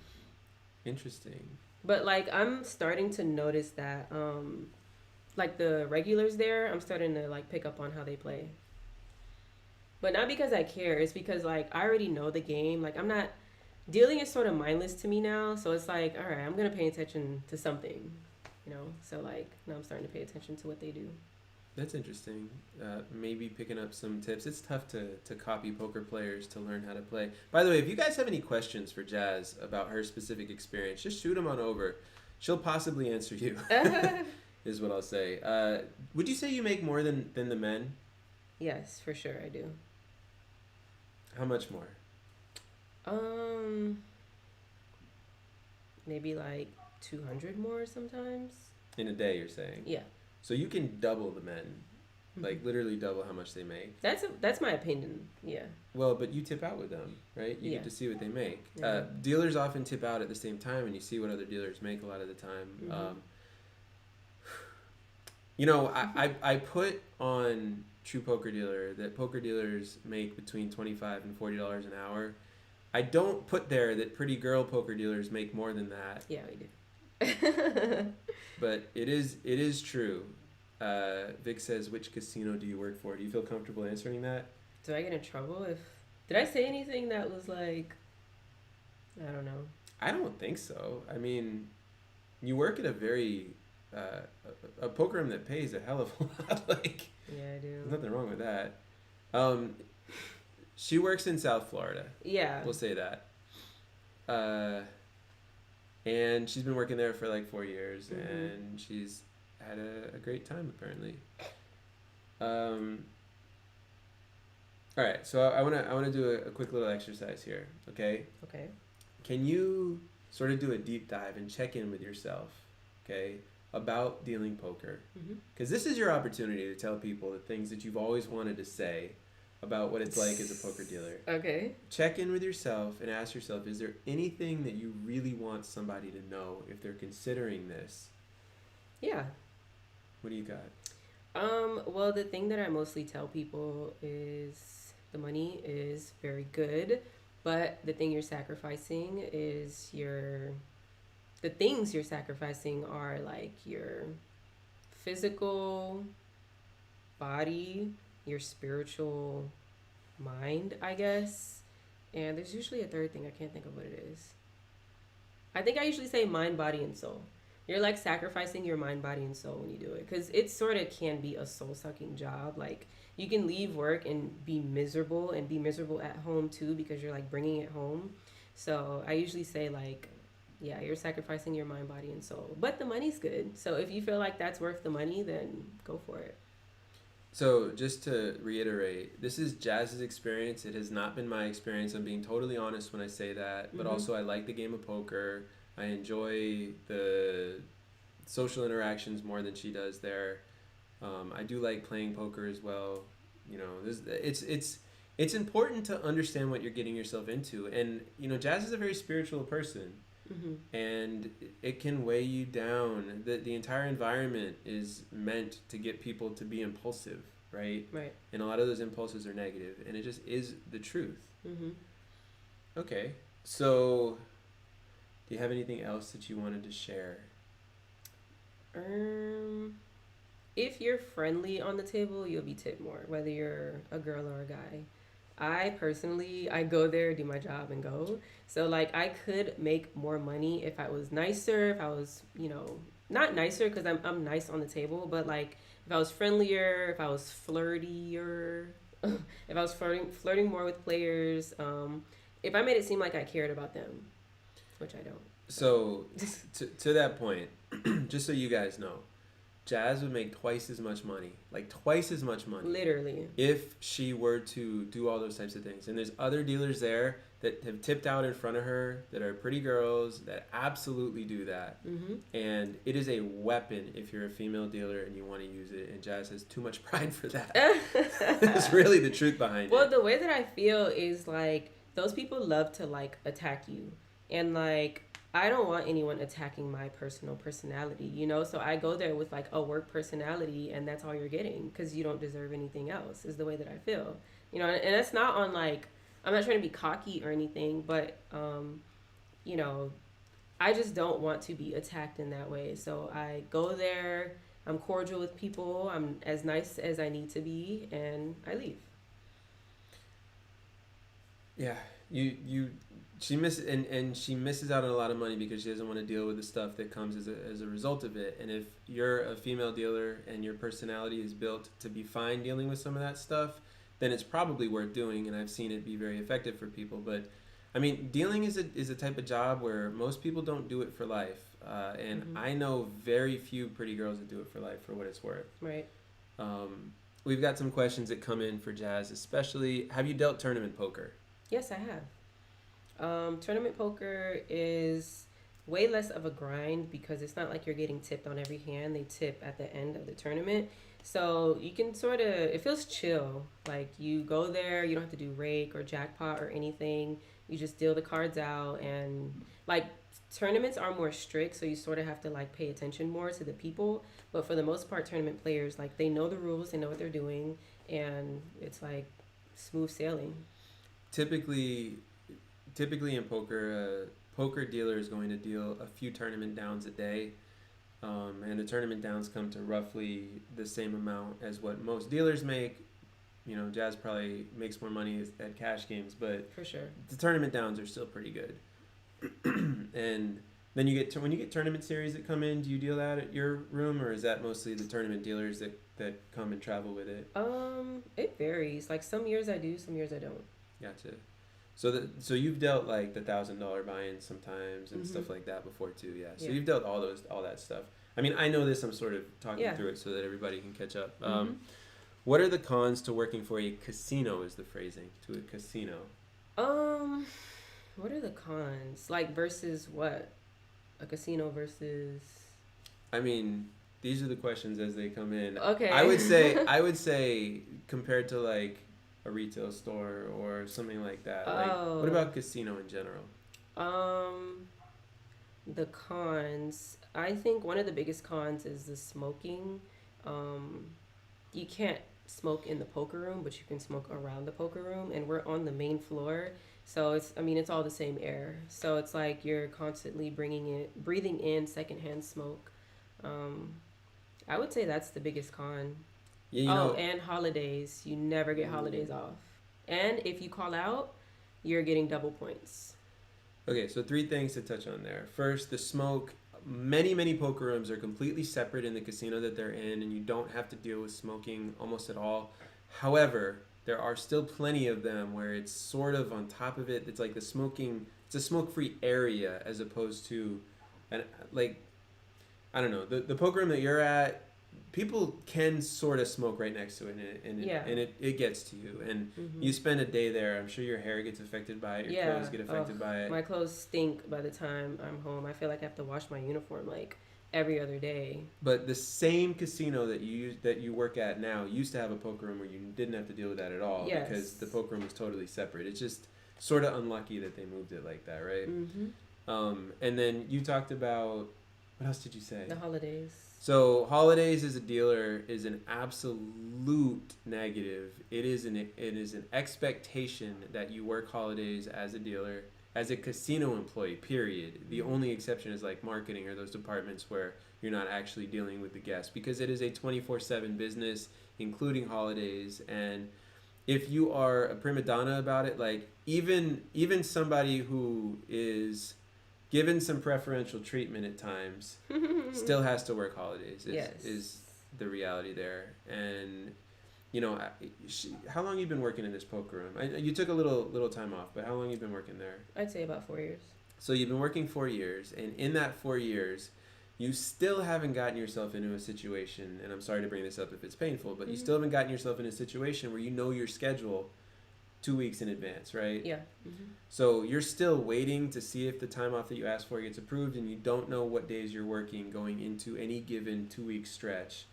Interesting. But, like, I'm starting to notice that, like, the regulars there, I'm starting to, like, pick up on how they play. But not because I care. It's because, like, I already know the game. Like, I'm not... Dealing is sort of mindless to me now. So it's like, all right, I'm going to pay attention to something, you know? So, like, now I'm starting to pay attention to what they do. That's interesting. Maybe picking up some tips. It's tough to copy poker players to learn how to play. By the way, if you guys have any questions for Jazz about her specific experience, just shoot them on over. She'll possibly answer you, is what I'll say. Would you say you make more than the men? Yes, for sure I do. How much more? Maybe like 200 more sometimes. In a day, you're saying? Yeah. So you can double the men. Like, literally double how much they make. That's my opinion. Yeah. Well, but you tip out with them, right? You Yeah. get to see what they make. Yeah. Dealers often tip out at the same time, and you see what other dealers make a lot of the time. You know, I put on True Poker Dealer that poker dealers make between $25 and $40 an hour. I don't put there that pretty girl poker dealers make more than that. Yeah, we do. But it is true. Vic says, which casino do you work for? Do you feel comfortable answering that? Do I get in trouble if... Did I say anything that was like... I don't know. I don't think so. I mean, you work at a very... a poker room that pays a hell of a lot. Like, Yeah, I do. there's nothing wrong with that. She works in South Florida. Yeah. We'll say that. And she's been working there for like 4 years, and she's had a great time apparently. All right, so I wanna do a quick little exercise here. Okay. Okay. Can you sort of do a deep dive and check in with yourself, okay, about dealing poker? Because this is your opportunity to tell people the things that you've always wanted to say about what it's like as a poker dealer. Okay. Check in with yourself and ask yourself, is there anything that you really want somebody to know if they're considering this? Yeah. What do you got? Well, the thing that I mostly tell people is the money is very good, but the thing you're sacrificing is the things you're sacrificing are like your physical body, your spiritual mind, I guess. And there's usually a third thing. I can't think of what it is. I think I usually say mind, body, and soul. You're like sacrificing your mind, body, and soul when you do it. Because it sort of can be a soul-sucking job. Like, you can leave work and be miserable at home too because you're like bringing it home. So I usually say, like, Yeah, you're sacrificing your mind, body, and soul. But the money's good. So if you feel like that's worth the money, then go for it. So just to reiterate, this is Jazz's experience. It has not been my experience. I'm being totally honest when I say that. But Mm-hmm. also, I like the game of poker. I enjoy the social interactions more than she does there. I do like playing poker as well. You know, it's important to understand what you're getting yourself into. And you know, Jazz is a very spiritual person, Mm-hmm. and it can weigh you down. The entire environment is meant to get people to be impulsive, right? Right. And a lot of those impulses are negative, and it just is the truth. Mm-hmm. Okay, so do you have anything else that you wanted to share? Um, if you're friendly on the table, you'll be tipped more, whether you're a girl or a guy. I personally, I go there, do my job, and go. So like, I could make more money if I was nicer, if I was, not nicer because I'm nice on the table, but like if I was friendlier, if I was flirtier, if I was flirting more with players, if I made it seem like I cared about them, which I don't. So, to that point, just so you guys know, Jazz would make twice as much money, like twice as much money, Literally. if she were to do all those types of things. And there's other dealers there that have tipped out in front of her that are pretty girls that absolutely do that. Mm-hmm. And it is a weapon if you're a female dealer and you want to use it. And Jazz has too much pride for that. It's really the truth behind Well, it. the way that I feel is like those people love to like attack you. And like I don't want anyone attacking my personal personality, So I go there with like a work personality and that's all you're getting cuz you don't deserve anything else is the way that I feel. And that's not on like I'm not trying to be cocky or anything, but you know, I just don't want to be attacked in that way. So I go there, I'm cordial with people, I'm as nice as I need to be, and I leave. Yeah, you and she misses out on a lot of money because she doesn't want to deal with the stuff that comes as a result of it. And if you're a female dealer and your personality is built to be fine dealing with some of that stuff, then it's probably worth doing. And I've seen it be very effective for people. But I mean, dealing is a type of job where most people don't do it for life. And Mm-hmm. I know very few pretty girls that do it for life, for what it's worth. Right. We've got some questions that come in for Jazz, especially. Have you dealt tournament poker? Yes, I have. Tournament poker is way less of a grind because it's not like you're getting tipped on every hand. They tip at the end of the tournament. So you can it feels chill. Like you go there, you don't have to do rake or jackpot or anything. You just deal the cards out and like tournaments are more strict, so you sort of have to like pay attention more to the people. But for the most part, tournament players, like they know the rules, they know what they're doing, and it's like smooth sailing. Typically, in poker, a poker dealer is going to deal a few tournament downs a day, and the tournament downs come to roughly the same amount as what most dealers make. You know, Jazz probably makes more money at cash games, but For sure. the tournament downs are still pretty good. And then when you get tournament series that come in, do you deal that at your room, or is that mostly the tournament dealers that come and travel with it? It varies. Like some years I do, some years I don't. Gotcha. So you've dealt like the $1,000 buy-ins sometimes and Mm-hmm. stuff like that before too, yeah. So Yeah. you've dealt all that stuff. I mean, I know this. I'm sort of talking Yeah. through it so that everybody can catch up. Mm-hmm. What are the cons to working for a casino? Is the phrasing to a casino? Um, what are the cons? Like versus what? A casino versus. I mean, these are the questions as they come in. Okay. I would say compared to like a retail store or something like that. Like, what Oh. about casino in general? Um, the cons. I think one of the biggest cons is the smoking. Um, you can't smoke in the poker room, but you can smoke around the poker room, and we're on the main floor, so it's all the same air. So it's like you're constantly breathing in secondhand smoke. Um, I would say that's the biggest con. Yeah, you Oh, know. and holidays. You never get holidays off. And if you call out, you're getting double points. Okay, so three things to touch on there. First, the smoke. Many poker rooms are completely separate in the casino that they're in, and you don't have to deal with smoking almost at all. However, there are still plenty of them where it's sort of on top of it. It's like the smoking. It's it's a smoke-free area as opposed to, and like, I don't know, the poker room that you're at, people can sort of smoke right next to it, and it gets to you, and you spend a day there. I'm sure your hair gets affected by it, your clothes get affected by it. My clothes stink by the time I'm home. I feel like I have to wash my uniform like every other day. But the same casino that you work at now used to have a poker room where you didn't have to deal with that at all, because the poker room was totally separate. It's just sort of unlucky that they moved it like that, right? And then you talked about, what else did you say? The holidays. So holidays as a dealer is an absolute negative. It is an expectation that you work holidays as a dealer, as a casino employee, period. The only exception is like marketing or those departments where you're not actually dealing with the guests, because it is a 24/7 business, including holidays. And if you are a prima donna about it, like even somebody who is given some preferential treatment at times still has to work holidays is the reality there. And you know, how long you been working in this poker room? You took a little time off, but how long you been working there? I'd say about 4 years. So you've been working 4 years, and in that 4 years, you still haven't gotten yourself into a situation, and I'm sorry to bring this up if it's painful, but you still haven't gotten yourself in a situation where you know your schedule 2 weeks in advance, right? Yeah. So you're still waiting to see if the time off that you asked for gets approved, and you don't know what days you're working going into any given 2-week stretch.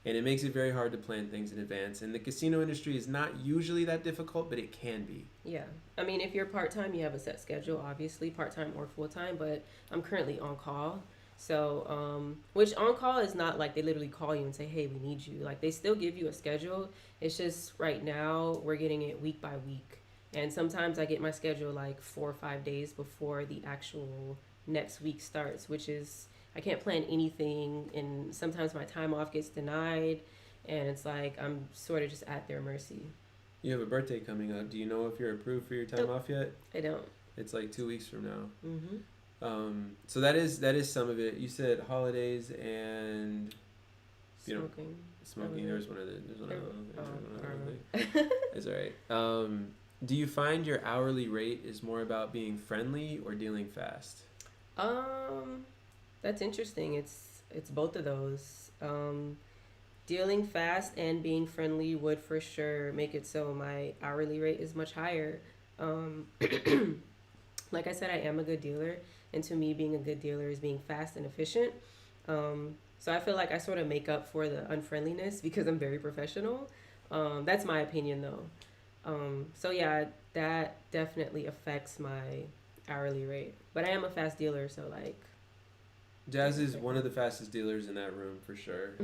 And it makes it very hard to plan things in advance. And the casino industry is not usually that difficult, but it can be. Yeah. I mean, if you're part-time, you have a set schedule, obviously, part-time or full-time, but I'm currently on call. So, which on call is not like they literally call you and say, hey, we need you. Like, they still give you a schedule. It's just right now we're getting it week by week. And sometimes I get my schedule like 4 or 5 days before the actual next week starts, which is, I can't plan anything. And sometimes my time off gets denied. And it's like I'm sort of just at their mercy. You have a birthday coming up. Do you know if you're approved for your time off yet? I don't. It's like 2 weeks from now. So that is some of it. You said holidays and smoking. There's one other thing. It's all right. Do you find your hourly rate is more about being friendly or dealing fast? That's interesting. It's both of those. Dealing fast and being friendly would for sure make it so my hourly rate is much higher. Like I said, I am a good dealer, and to me, being a good dealer is being fast and efficient. So I feel like I sort of make up for the unfriendliness because I'm very professional. That's my opinion, though. So yeah, that definitely affects my hourly rate. But I am a fast dealer, so like. Jazz is one of the fastest dealers in that room for sure.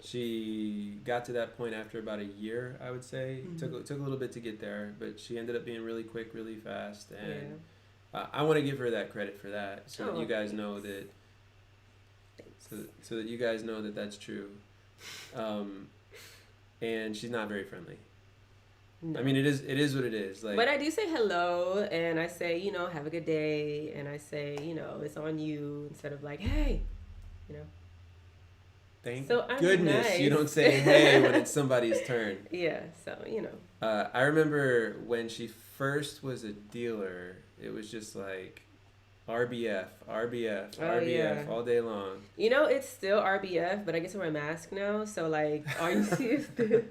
She got to that point after about a year, I would say. Took a little bit to get there, but she ended up being really quick, really fast, and I want to give her that credit for that, so that you guys know that. So that you guys know that that's true. And she's not very friendly. No. I mean, it is what it is. Like, but I do say hello, and I say, have a good day, and I say, it's on you, instead of like, hey, Thank goodness nice. You don't say hey when it's somebody's turn. Yeah, so, I remember when she first was a dealer, it was just like RBF all day long. It's still RBF, but I get to wear a mask now, so like, all you see is this.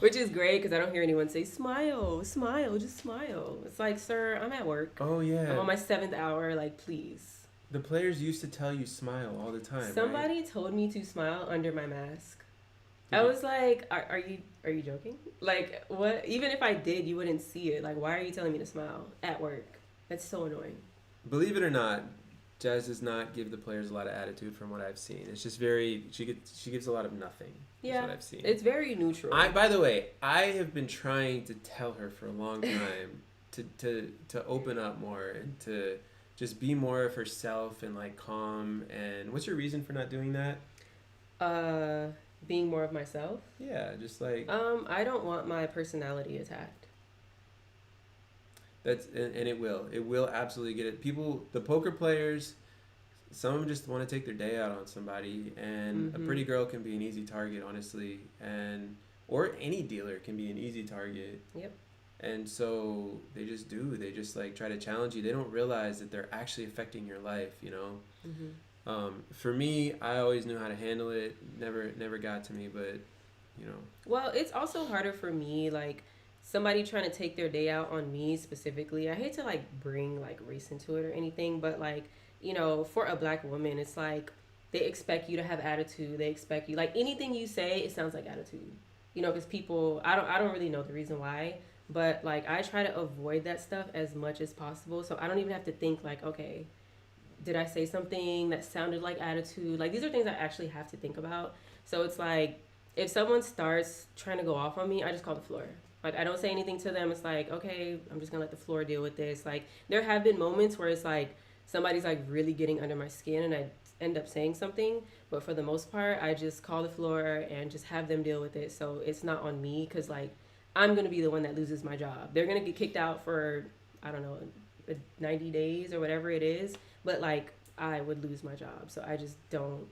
Which is great because I don't hear anyone say, smile, just smile. It's like, sir, I'm at work. Oh, yeah. I'm on my 7th hour, like, please. The players used to tell you smile all the time. Somebody told me to smile under my mask. I was like, are you joking? Like, what? Even if I did, you wouldn't see it. Like, why are you telling me to smile at work? That's so annoying. Believe it or not, Jazz does not give the players a lot of attitude from what I've seen. It's just she gives a lot of nothing. Yeah, what I've seen. It's very neutral. By the way, I have been trying to tell her for a long time to open up more and to just be more of herself and like calm. And what's your reason for not doing that? Being more of myself. Yeah, just like. I don't want my personality attacked. And it will absolutely get it. The poker players, some of them just want to take their day out on somebody, and a pretty girl can be an easy target, honestly, or any dealer can be an easy target. Yep. And so they just do. They just like try to challenge you. They don't realize that they're actually affecting your life, you know? For me, I always knew how to handle it. Never got to me, but you know. Well, it's also harder for me, like somebody trying to take their day out on me specifically. I hate to like bring like race into it or anything, but like, for a black woman, it's like they expect you to have attitude. They expect you like anything you say, it sounds like attitude. Because people, I don't really know the reason why, but like I try to avoid that stuff as much as possible. So I don't even have to think like, okay, did I say something that sounded like attitude? Like these are things I actually have to think about. So it's like if someone starts trying to go off on me, I just call the floor. Like I don't say anything to them. It's like, okay, I'm just gonna let the floor deal with this. Like there have been moments where it's like somebody's like really getting under my skin and I end up saying something, but for the most part, I just call the floor and just have them deal with it. So it's not on me because like I'm gonna be the one that loses my job. They're gonna get kicked out for I don't know 90 days or whatever it is, but like I would lose my job. So I just don't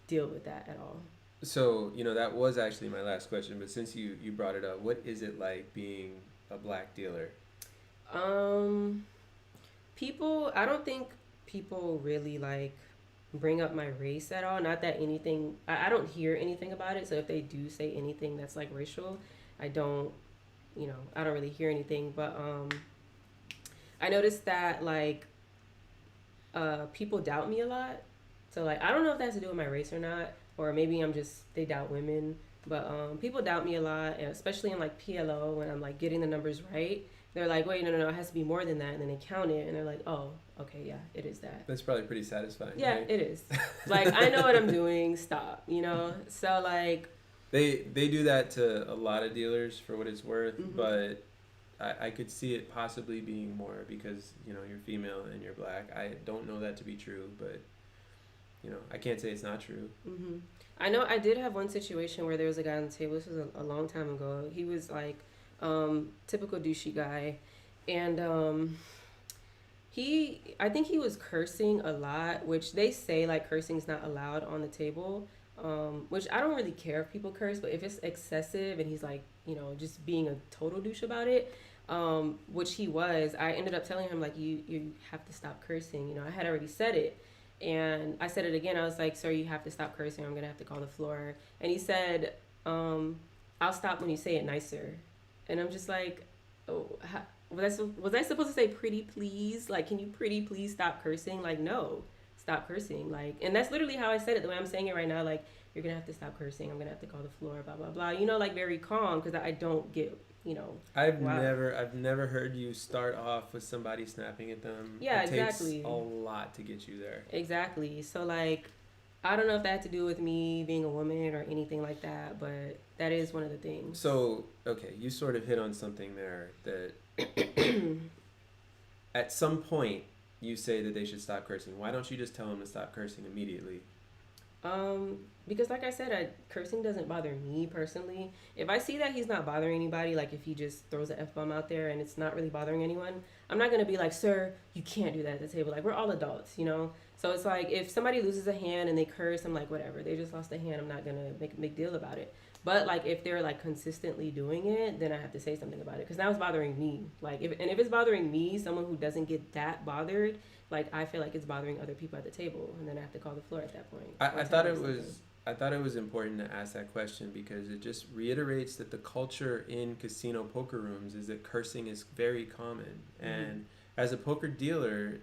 deal with that at all. So, that was actually my last question, but since you brought it up, what is it like being a black dealer? Um, I don't think people really like bring up my race at all. Not that anything, I don't hear anything about it. So if they do say anything that's like racial, I don't, I don't really hear anything. But I noticed that like people doubt me a lot. So like I don't know if that has to do with my race or not, or maybe they doubt women. But people doubt me a lot, and especially in like PLO when I'm like getting the numbers right. They're like, wait, no, it has to be more than that, and then they count it, and they're like, oh, okay, yeah, it is that. That's probably pretty satisfying. Yeah, right? it is. Like I know what I'm doing. Stop, So like they do that to a lot of dealers for what it's worth, mm-hmm. but I could see it possibly being more because you're female and you're black. I don't know that to be true, but I can't say it's not true. Mm-hmm. I know I did have one situation where there was a guy on the table. This was a long time ago. He was like typical douchey guy, and I think he was cursing a lot, which they say like cursing's not allowed on the table. Which I don't really care if people curse, but if it's excessive and he's like, just being a total douche about it, which he was, I ended up telling him like, you have to stop cursing. I had already said it. And I said it again. I was like, sir, you have to stop cursing. I'm going to have to call the floor. And he said, I'll stop when you say it nicer. And I'm just like, oh, was I supposed to say pretty please? Like, can you pretty please stop cursing? Like, no, stop cursing. Like, and that's literally how I said it. The way I'm saying it right now, like, you're going to have to stop cursing. I'm going to have to call the floor, blah, blah, blah. Like very calm because I don't get, I've never heard you start off with somebody snapping at them. Yeah, it exactly. Takes a lot to get you there. Exactly. So like, I don't know if that had to do with me being a woman or anything like that, but that is one of the things. So, okay, you sort of hit on something there that at some point you say that they should stop cursing. Why don't you just tell them to stop cursing immediately? Because like I said, cursing doesn't bother me personally. If I see that he's not bothering anybody, like if he just throws an F-bomb out there and it's not really bothering anyone, I'm not going to be like, sir, you can't do that at the table. Like, we're all adults, So it's like, if somebody loses a hand and they curse, I'm like, whatever. They just lost a hand. I'm not going to make a big deal about it. But like, if they're like consistently doing it, then I have to say something about it. Because now it's bothering me. Like, if it's bothering me, someone who doesn't get that bothered, like I feel like it's bothering other people at the table, and then I have to call the floor at that point. I thought it was important to ask that question because it just reiterates that the culture in casino poker rooms is that cursing is very common, and as a poker dealer,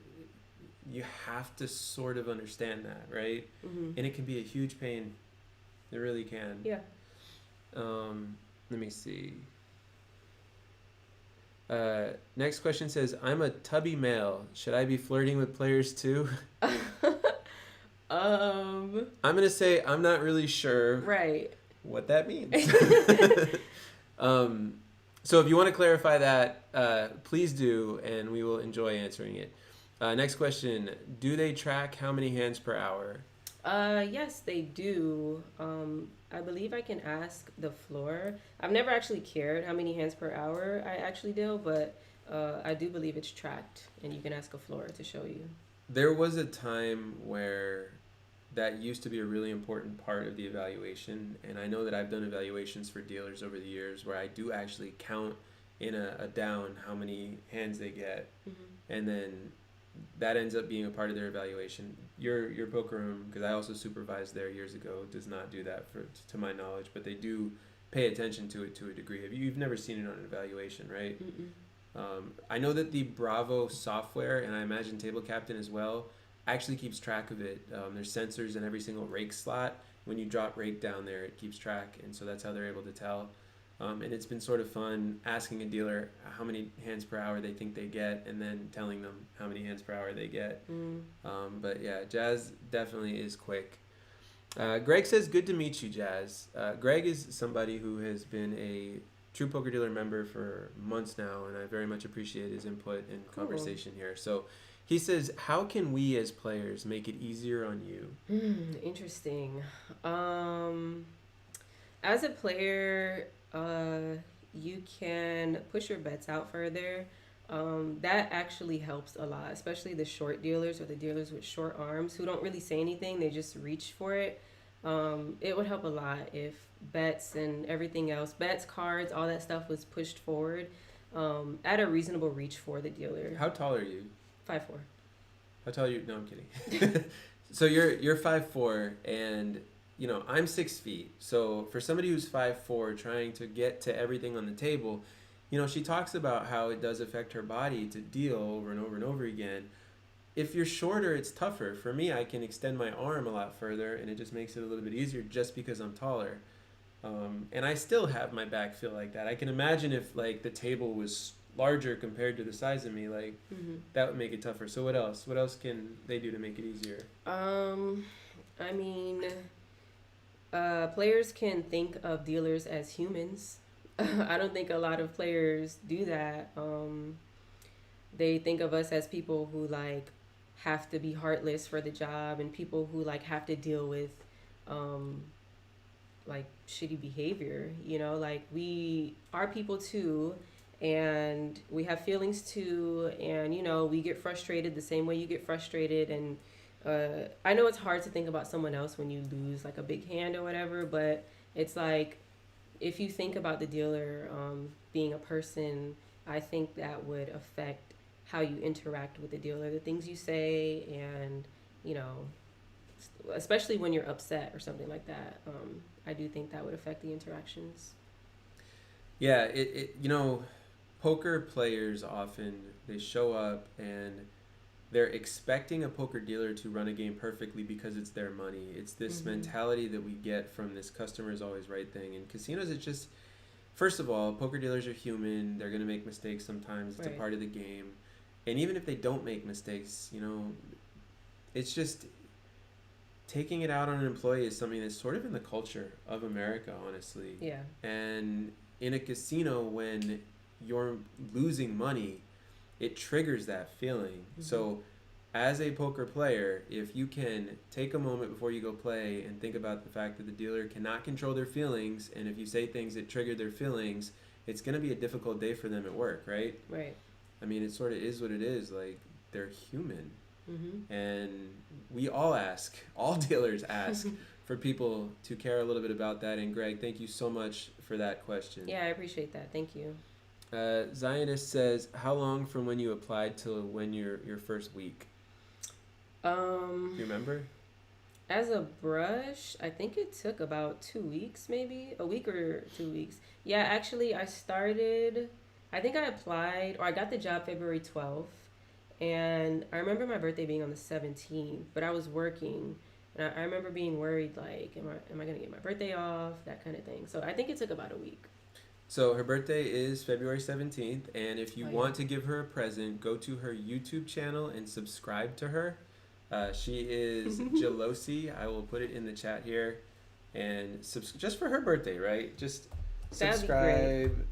you have to sort of understand that, right? And it can be a huge pain. It really can. Yeah. Let me see. Next question says, I'm a tubby male. Should I be flirting with players too? I'm going to say I'm not really sure what that means. So if you want to clarify that, please do, and we will enjoy answering it. Next question, do they track how many hands per hour? Yes, they do. I believe I can ask the floor. I've never actually cared how many hands per hour I actually deal, but I do believe it's tracked, and you can ask a floor to show you. There was a time where that used to be a really important part of the evaluation, and I know that I've done evaluations for dealers over the years where I do actually count in a down how many hands they get, Mm-hmm. and then that ends up being a part of their evaluation. Your poker room, because I also supervised there years ago, does not do that to my knowledge, but they do pay attention to it to a degree. You've never seen it on an evaluation, right? Mm-mm. I know that the Bravo software, and I imagine Table Captain as well, actually keeps track of it. There's sensors in every single rake slot. When you drop rake down there, it keeps track, and so that's how they're able to tell. And it's been sort of fun asking a dealer how many hands per hour they think they get, and then telling them how many hands per hour they get. But yeah, Jazz definitely is quick. Greg says, "Good to meet you, Jazz." Greg is somebody who has been a True Poker Dealer member for months now, and I very much appreciate his input and Cool. conversation here. So he says, "How can we as players make it easier on you?" Interesting. As a player, you can push your bets out further. That actually helps a lot, especially the short dealers or the dealers with short arms who don't really say anything, they just reach for it. It would help a lot if bets and everything else, bets, cards, all that stuff was pushed forward at a reasonable reach for the dealer. How tall are you? 5'4". How tall are you? No, I'm kidding. So you're 5'4", and you know I'm 6 feet. So for somebody who's 5'4", trying to get to everything on the table, you know, she talks about how it does affect her body to deal over and over and over again. If you're shorter, it's tougher. For me, I can extend my arm a lot further, and it just makes it a little bit easier just because I'm taller. And I still have my back feel like that. I can imagine if like the table was larger compared to the size of me, like that would make it tougher. So what else? What else can they do to make it easier? I mean, players can think of dealers as humans. I don't think a lot of players do that. They think of us as people who like have to be heartless for the job, and people who like have to deal with like shitty behavior. You know, like we are people too, and we have feelings too, and you know we get frustrated the same way you get frustrated. And I know it's hard to think about someone else when you lose like a big hand or whatever, but it's like if you think about the dealer being a person, I think that would affect how you interact with the dealer, the things you say, and you know, especially when you're upset or something like that. I do think that would affect the interactions. Yeah, it you know, poker players often they show up and they're expecting a poker dealer to run a game perfectly because it's their money. It's this mentality that we get from this customer is always right thing. In casinos, it's just, first of all, poker dealers are human. They're going to make mistakes sometimes. It's a part of the game. And even if they don't make mistakes, you know, it's just taking it out on an employee is something that's sort of in the culture of America, honestly. Yeah. And in a casino, when you're losing money, it triggers that feeling. So as a poker player, if you can take a moment before you go play and think about the fact that the dealer cannot control their feelings, and if you say things that trigger their feelings, it's going to be a difficult day for them at work, right? Right. I mean, it sort of is what it is. Like, they're human. And we all ask, all dealers ask for people to care a little bit about that. And Greg, thank you so much for that question. Yeah, I appreciate that. Thank you. Zionist says, how long from when you applied till when your first week? Do you remember? As a brush, I think it took about 2 weeks, maybe a week or 2 weeks. Yeah, actually, I think I applied, or I got the job February 12th, and I remember my birthday being on the 17th, but I was working, and I remember being worried, like, am I gonna get my birthday off, that kind of thing. So I think it took about a week. So her birthday is February 17th, and if you want to give her a present, go to her YouTube channel and subscribe to her. She is Jealousy. I will put it in the chat here. And just for her birthday, right? Just subscribe.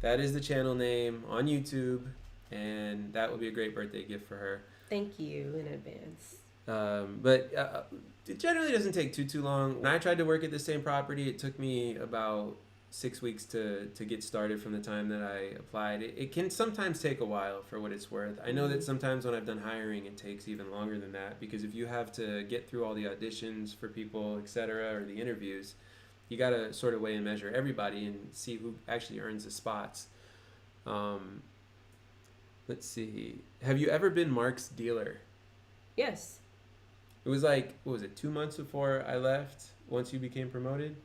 That is the channel name on YouTube, and that will be a great birthday gift for her. Thank you in advance. But it generally doesn't take too long. When I tried to work at the same property, it took me about 6 weeks to get started from the time that I applied. It can sometimes take a while for what it's worth. I know that sometimes when I've done hiring, it takes even longer than that, because if you have to get through all the auditions for people, etc., or the interviews, you got to sort of weigh and measure everybody and see who actually earns the spots. Um, let's see. Have you ever been Mark's dealer? Yes. It was like, what was it, 2 months before I left? Once you became promoted,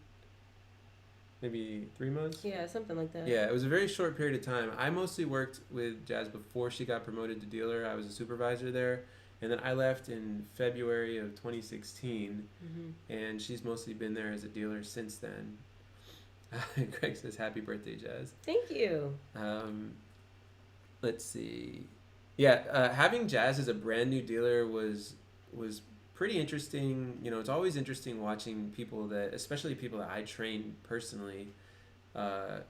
maybe 3 months. Yeah, something like that. Yeah, it was a very short period of time. I mostly worked with Jazz before she got promoted to dealer. I was a supervisor there, and then I left in February of 2016, and she's mostly been there as a dealer since then. Greg says, "Happy birthday, Jazz." Thank you. Let's see. Yeah, having Jazz as a brand new dealer was pretty interesting. You know, it's always interesting watching people that, especially people that I train personally, uh,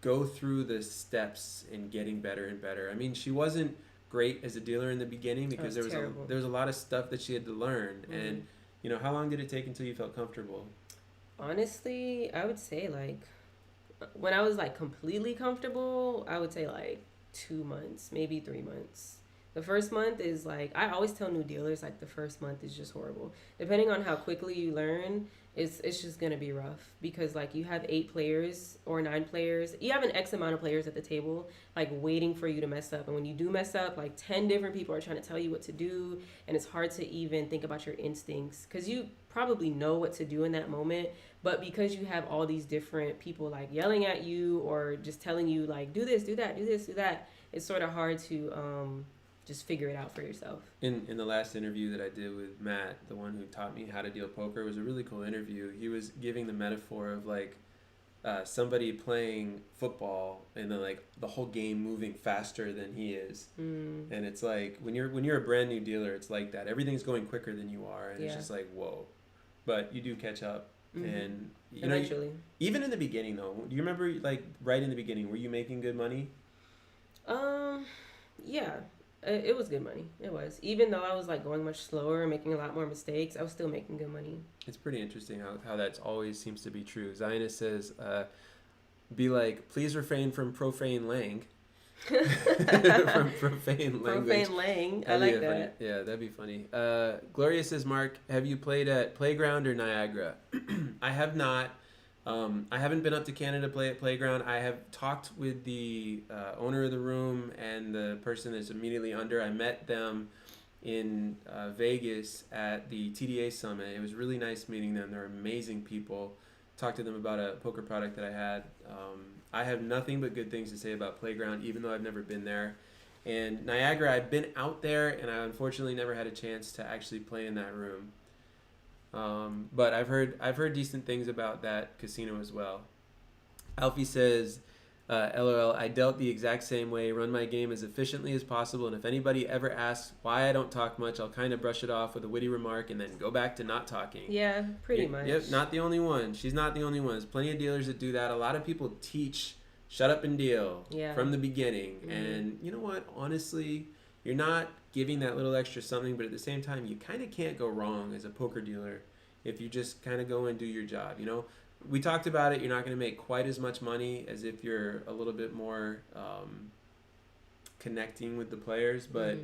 go through the steps in getting better and better. I mean, she wasn't great as a dealer in the beginning because there was a lot of stuff that she had to learn. And you know, how long did it take until you felt comfortable? Honestly, I would say like when I was like completely comfortable, I would say like 2 months, maybe 3 months. The first month is like, I always tell new dealers like the first month is just horrible. Depending on how quickly you learn, it's just gonna be rough because like you have 8 players or 9 players. You have an X amount of players at the table, like waiting for you to mess up. And when you do mess up, like 10 different people are trying to tell you what to do, and it's hard to even think about your instincts because you probably know what to do in that moment, but because you have all these different people like yelling at you or just telling you like do this, do that, do this, do that, it's sort of hard to just figure it out for yourself. In the last interview that I did with Matt, the one who taught me how to deal poker, it was a really cool interview. He was giving the metaphor of like somebody playing football and then like the whole game moving faster than he is. And it's like when you're a brand new dealer, it's like that. Everything's going quicker than you are, and it's just like whoa. But you do catch up. And you know, even in the beginning though, do you remember like right in the beginning, were you making good money? Yeah, it was good money. It was, even though I was like going much slower and making a lot more mistakes, I was still making good money. It's pretty interesting how that's always seems to be true. Zionist says, "Be like, please refrain from profane lang." From profane language. Profane lang. I like that. Funny, yeah, that'd be funny. Gloria says, Mark, have you played at Playground or Niagara? I have not. I haven't been up to Canada to play at Playground. I have talked with the owner of the room and the person that's immediately under. I met them in Vegas at the TDA Summit. It was really nice meeting them. They're amazing people. Talked to them about a poker product that I had. I have nothing but good things to say about Playground, even though I've never been there. And Niagara, I've been out there, and I unfortunately never had a chance to actually play in that room. But I've heard decent things about that casino as well. Alfie says, LOL, I dealt the exact same way, run my game as efficiently as possible, and if anybody ever asks why I don't talk much, I'll kind of brush it off with a witty remark and then go back to not talking. Yeah, pretty much. Yep, not the only one. She's not the only one. There's plenty of dealers that do that. A lot of people teach shut up and deal from the beginning. And you know what? Honestly, you're not giving that little extra something, but at the same time, you kind of can't go wrong as a poker dealer if you just kind of go and do your job, you know? We talked about it. You're not going to make quite as much money as if you're a little bit more connecting with the players, but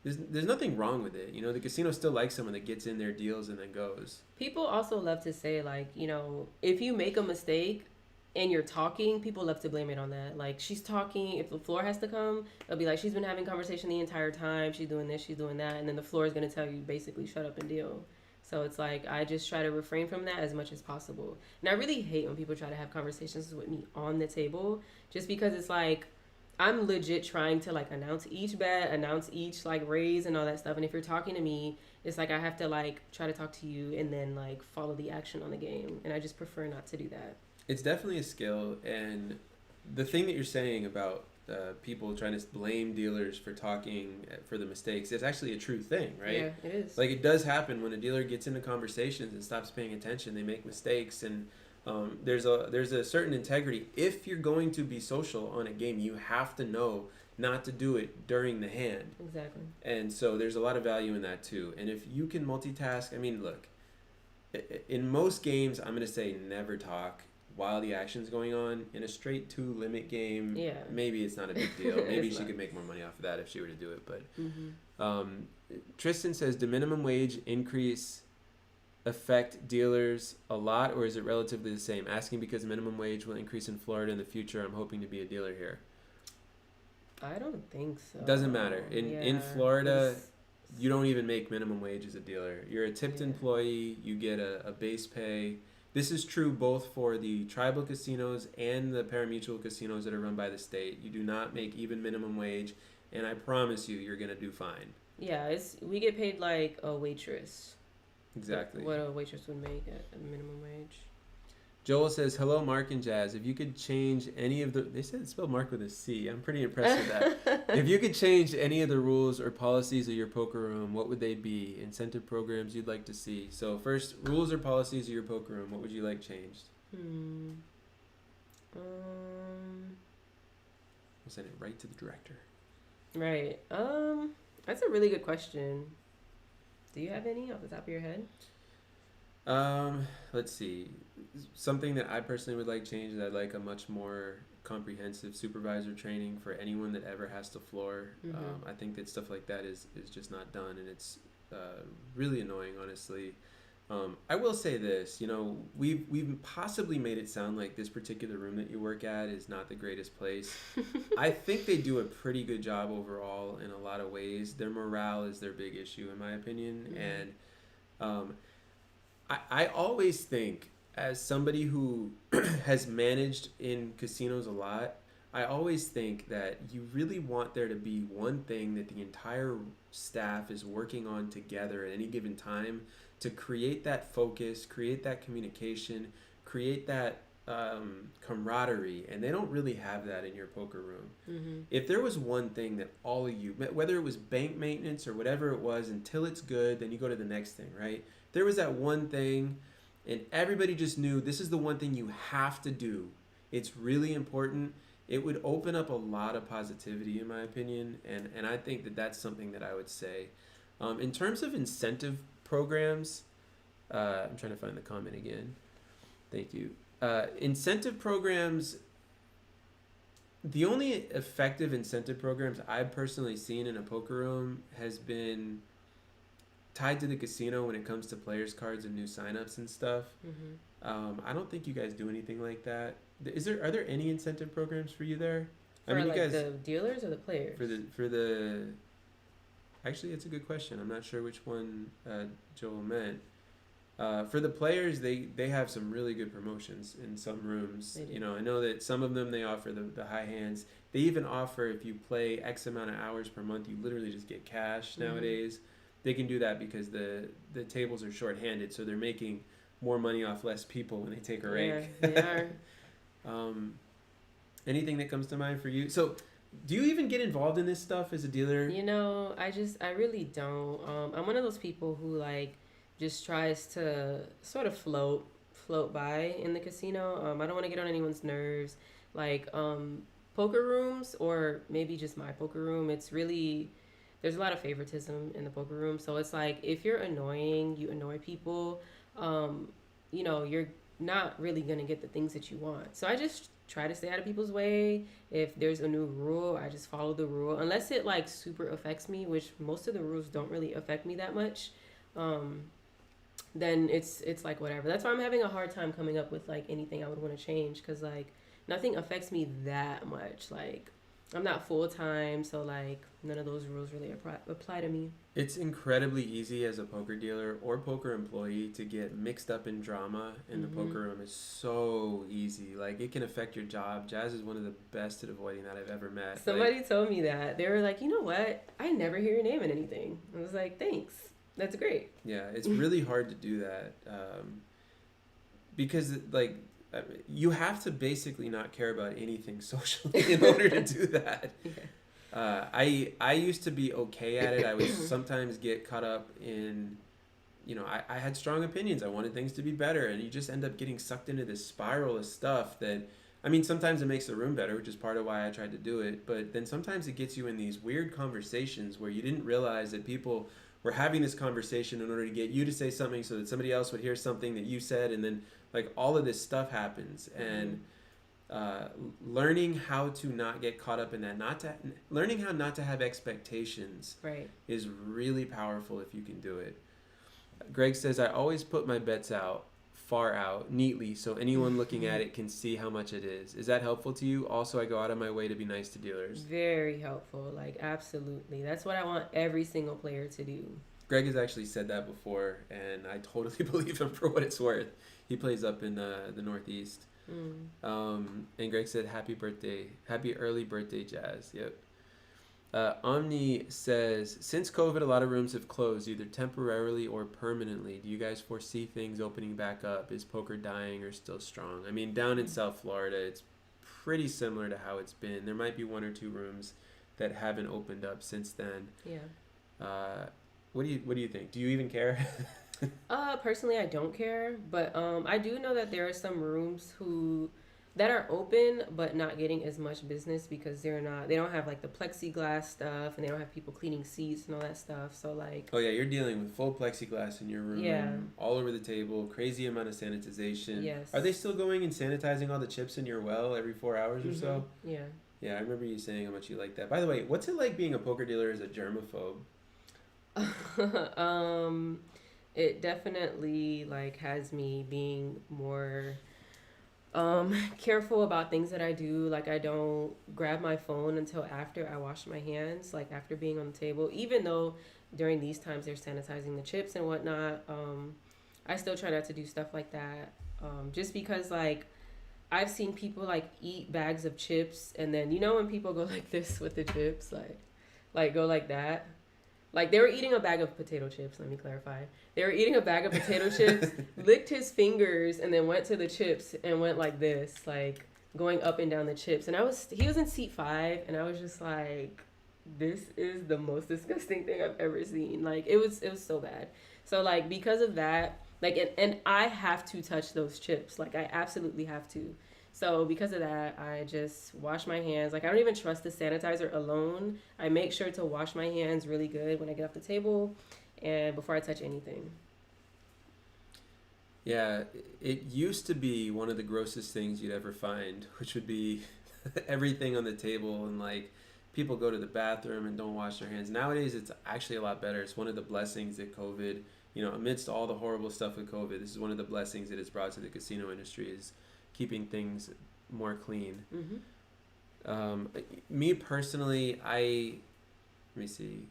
there's nothing wrong with it. You know, the casino still likes someone that gets in their deals and then goes. People also love to say, like, you know, if you make a mistake and you're talking, people love to blame it on that. Like, she's talking, if the floor has to come, they'll be like, she's been having conversation the entire time, she's doing this, she's doing that, and then the floor is going to tell you basically shut up and deal. So it's like, I just try to refrain from that as much as possible. And I really hate when people try to have conversations with me on the table, just because it's like, I'm legit trying to like announce each bet, announce each like raise and all that stuff. And if you're talking to me, it's like I have to like try to talk to you and then like follow the action on the game. And I just prefer not to do that. It's definitely a skill. And the thing that you're saying about people trying to blame dealers for talking for the mistakes is actually a true thing, right? Yeah, it is. Like, it does happen when a dealer gets into conversations and stops paying attention. They make mistakes, and there's a certain integrity. If you're going to be social on a game, you have to know not to do it during the hand. Exactly. And so there's a lot of value in that too. And if you can multitask, I mean, look, in most games, I'm going to say never talk while the action's going on. In a straight 2 limit game, maybe it's not a big deal. Maybe she could make more money off of that if she were to do it. But Tristan says, do minimum wage increase affect dealers a lot, or is it relatively the same? Asking because minimum wage will increase in Florida in the future. I'm hoping to be a dealer here. I don't think so. Doesn't matter. In Yeah. Florida, you don't even make minimum wage as a dealer. You're a tipped Yeah. employee. You get a base pay. This is true both for the tribal casinos and the parimutuel casinos that are run by the state. You do not make even minimum wage, and I promise you, you're gonna do fine. Yeah, we get paid like a waitress. Exactly. What a waitress would make at a minimum wage. Joel says, "Hello, Mark and Jazz. If you could change any of the..." They said spell Mark with a C. I'm pretty impressed with that. If you could change any of the rules or policies of your poker room, what would they be? Incentive programs you'd like to see. So first, rules or policies of your poker room. What would you like changed? Hmm. We'll send it right to the director. Right. That's a really good question. Do you have any off the top of your head? Let's see. Something that I personally would like changed is I'd like a much more comprehensive supervisor training for anyone that ever has to floor. Mm-hmm. I think that stuff like that is just not done, and it's really annoying, honestly. I will say this, we've possibly made it sound like this particular room that you work at is not the greatest place. I think they do a pretty good job overall in a lot of ways. Their morale is their big issue, in my opinion, and I always think, as somebody who has managed in casinos a lot, I always think that you really want there to be one thing that the entire staff is working on together at any given time to create that focus, create that communication, create that camaraderie, and they don't really have that in your poker room. Mm-hmm. If there was one thing that all of you, whether it was bank maintenance or whatever it was, until it's good, then you go to the next thing, right? There was that one thing, and everybody just knew this is the one thing you have to do. It's really important. It would open up a lot of positivity, in my opinion, and I think that that's something that I would say. In terms of incentive programs, I'm trying to find the comment again. Thank you. Incentive programs, the only effective incentive programs I've personally seen in a poker room has been tied to the casino when it comes to players cards and new signups and stuff. Mm-hmm. I don't think you guys do anything like that. Are there any incentive programs for you there? For you guys, the dealers or the players? For the actually, it's a good question. I'm not sure which one Joel meant. For the players, they have some really good promotions in some rooms. I know that some of them they offer the high hands. They even offer, if you play X amount of hours per month, you literally just get cash nowadays. They can do that because the tables are short-handed, so they're making more money off less people when they take a rake. Yeah, they are. Anything that comes to mind for you? So, do you even get involved in this stuff as a dealer? I really don't. I'm one of those people who just tries to sort of float by in the casino. I don't want to get on anyone's nerves. Poker rooms, or maybe just my poker room, it's really, there's a lot of favoritism in the poker room. So it's like, if you're annoying, you annoy people, you're not really going to get the things that you want. So I just try to stay out of people's way. If there's a new rule, I just follow the rule. Unless it super affects me, which most of the rules don't really affect me that much. Then it's whatever. That's why I'm having a hard time coming up with anything I would want to change, because nothing affects me that much. I'm not full time, so none of those rules really apply to me. It's incredibly easy as a poker dealer or poker employee to get mixed up in drama in the poker room. It's so easy. It can affect your job. Jazz is one of the best at avoiding that I've ever met. Somebody told me that. They were like, you know what? I never hear your name in anything. I was like, thanks. That's great. Yeah, it's really hard to do that because you have to basically not care about anything socially in order to do that. Yeah. I used to be okay at it. I would sometimes get caught up in, I had strong opinions. I wanted things to be better, and you just end up getting sucked into this spiral of stuff that, sometimes it makes the room better, which is part of why I tried to do it, but then sometimes it gets you in these weird conversations where you didn't realize that people were having this conversation in order to get you to say something so that somebody else would hear something that you said, and then all of this stuff happens. And learning how to not get caught up in that, learning how not to have expectations, right, is really powerful if you can do it. Greg says, I always put my bets out far out neatly so anyone looking at it can see how much it is. Is that helpful to you? Also, I go out of my way to be nice to dealers. Very helpful. Like, absolutely. That's what I want every single player to do. Greg has actually said that before, and I totally believe him for what it's worth. He plays up in the Northeast. And Greg said, happy early birthday, Jazz. Yep. Omni says, since COVID, a lot of rooms have closed, either temporarily or permanently. Do you guys foresee things opening back up? Is poker dying or still strong? I mean, down in South Florida, it's pretty similar to how it's been. There might be one or two rooms that haven't opened up since then. Yeah. What do you think? Do you even care? Personally, I don't care, but I do know that there are some rooms that are open but not getting as much business because they don't have like the plexiglass stuff and they don't have people cleaning seats and all that stuff. So like, oh yeah, you're dealing with full plexiglass in your room, yeah, all over the table, crazy amount of sanitization. Yes. Are they still going and sanitizing all the chips in your well every 4 hours or so? Yeah. Yeah, I remember you saying how much you like that. By the way, what's it like being a poker dealer as a germaphobe? It definitely like has me being more careful about things that I do. Like, I don't grab my phone until after I wash my hands, like after being on the table, even though during these times they're sanitizing the chips and whatnot. I still try not to do stuff like that, just because like I've seen people like eat bags of chips and then, you know, when people go like this with the chips, like go like that. Like, they were eating a bag of potato chips, let me clarify. They were eating a bag of potato chips, licked his fingers, and then went to the chips and went like this, like, going up and down the chips. And he was in seat 5, and I was just like, this is the most disgusting thing I've ever seen. Like, it was so bad. So, like, because of that, like, and I have to touch those chips. Like, I absolutely have to. So because of that, I just wash my hands. Like, I don't even trust the sanitizer alone. I make sure to wash my hands really good when I get off the table and before I touch anything. Yeah, it used to be one of the grossest things you'd ever find, which would be everything on the table and like people go to the bathroom and don't wash their hands. Nowadays, it's actually a lot better. It's one of the blessings that COVID, you know, amidst all the horrible stuff with COVID, this is one of the blessings that it's brought to the casino industry is keeping things more clean. Me personally, let me see.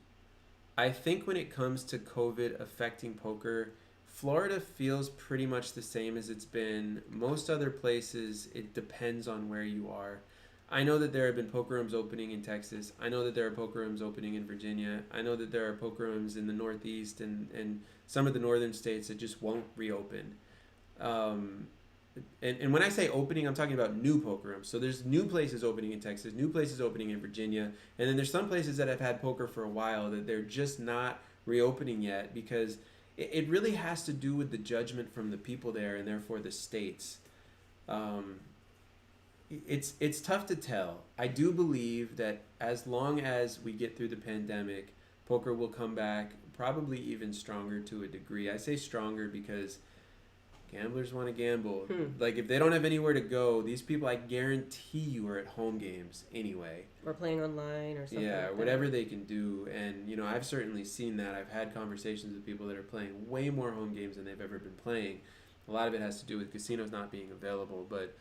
I think when it comes to COVID affecting poker, Florida feels pretty much the same as it's been. Most other places, it depends on where you are. I know that there have been poker rooms opening in Texas. I know that there are poker rooms opening in Virginia. I know that there are poker rooms in the Northeast and some of the northern states that just won't reopen. And when I say opening, I'm talking about new poker rooms. So there's new places opening in Texas, new places opening in Virginia, and then there's some places that have had poker for a while that they're just not reopening yet because it really has to do with the judgment from the people there and therefore the states. It's tough to tell. I do believe that as long as we get through the pandemic, poker will come back probably even stronger to a degree. I say stronger because gamblers want to gamble. Like, if they don't have anywhere to go, these people, I guarantee you, are at home games anyway. Or playing online or something. Yeah, like whatever they can do. And, you know, I've certainly seen that. I've had conversations with people that are playing way more home games than they've ever been playing. A lot of it has to do with casinos not being available. But,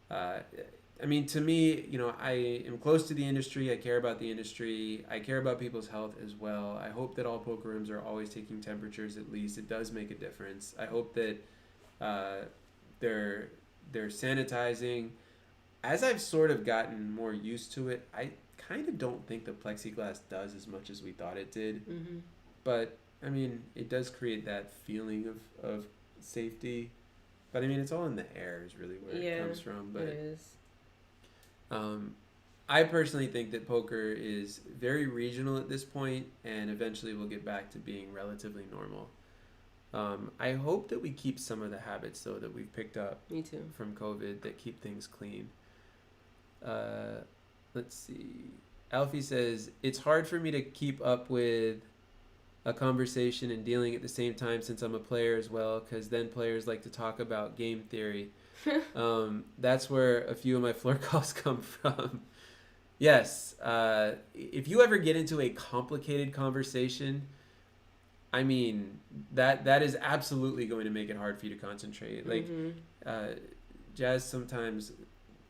I mean, to me, you know, I am close to the industry. I care about the industry. I care about people's health as well. I hope that all poker rooms are always taking temperatures at least. It does make a difference. I hope that they're sanitizing. As I've sort of gotten more used to it, I kind of don't think the plexiglass does as much as we thought it did. But I mean, it does create that feeling of safety. But I mean, it's all in the air is really where it comes from. But it is. I personally think that poker is very regional at this point, and eventually we'll get back to being relatively normal. I hope that we keep some of the habits, though, that we've picked up Me too. from COVID that keep things clean. Let's see. Alfie says, it's hard for me to keep up with a conversation and dealing at the same time since I'm a player as well, because then players like to talk about game theory. That's where a few of my floor calls come from. Yes, if you ever get into a complicated conversation, I mean, that is absolutely going to make it hard for you to concentrate. Like, Jazz sometimes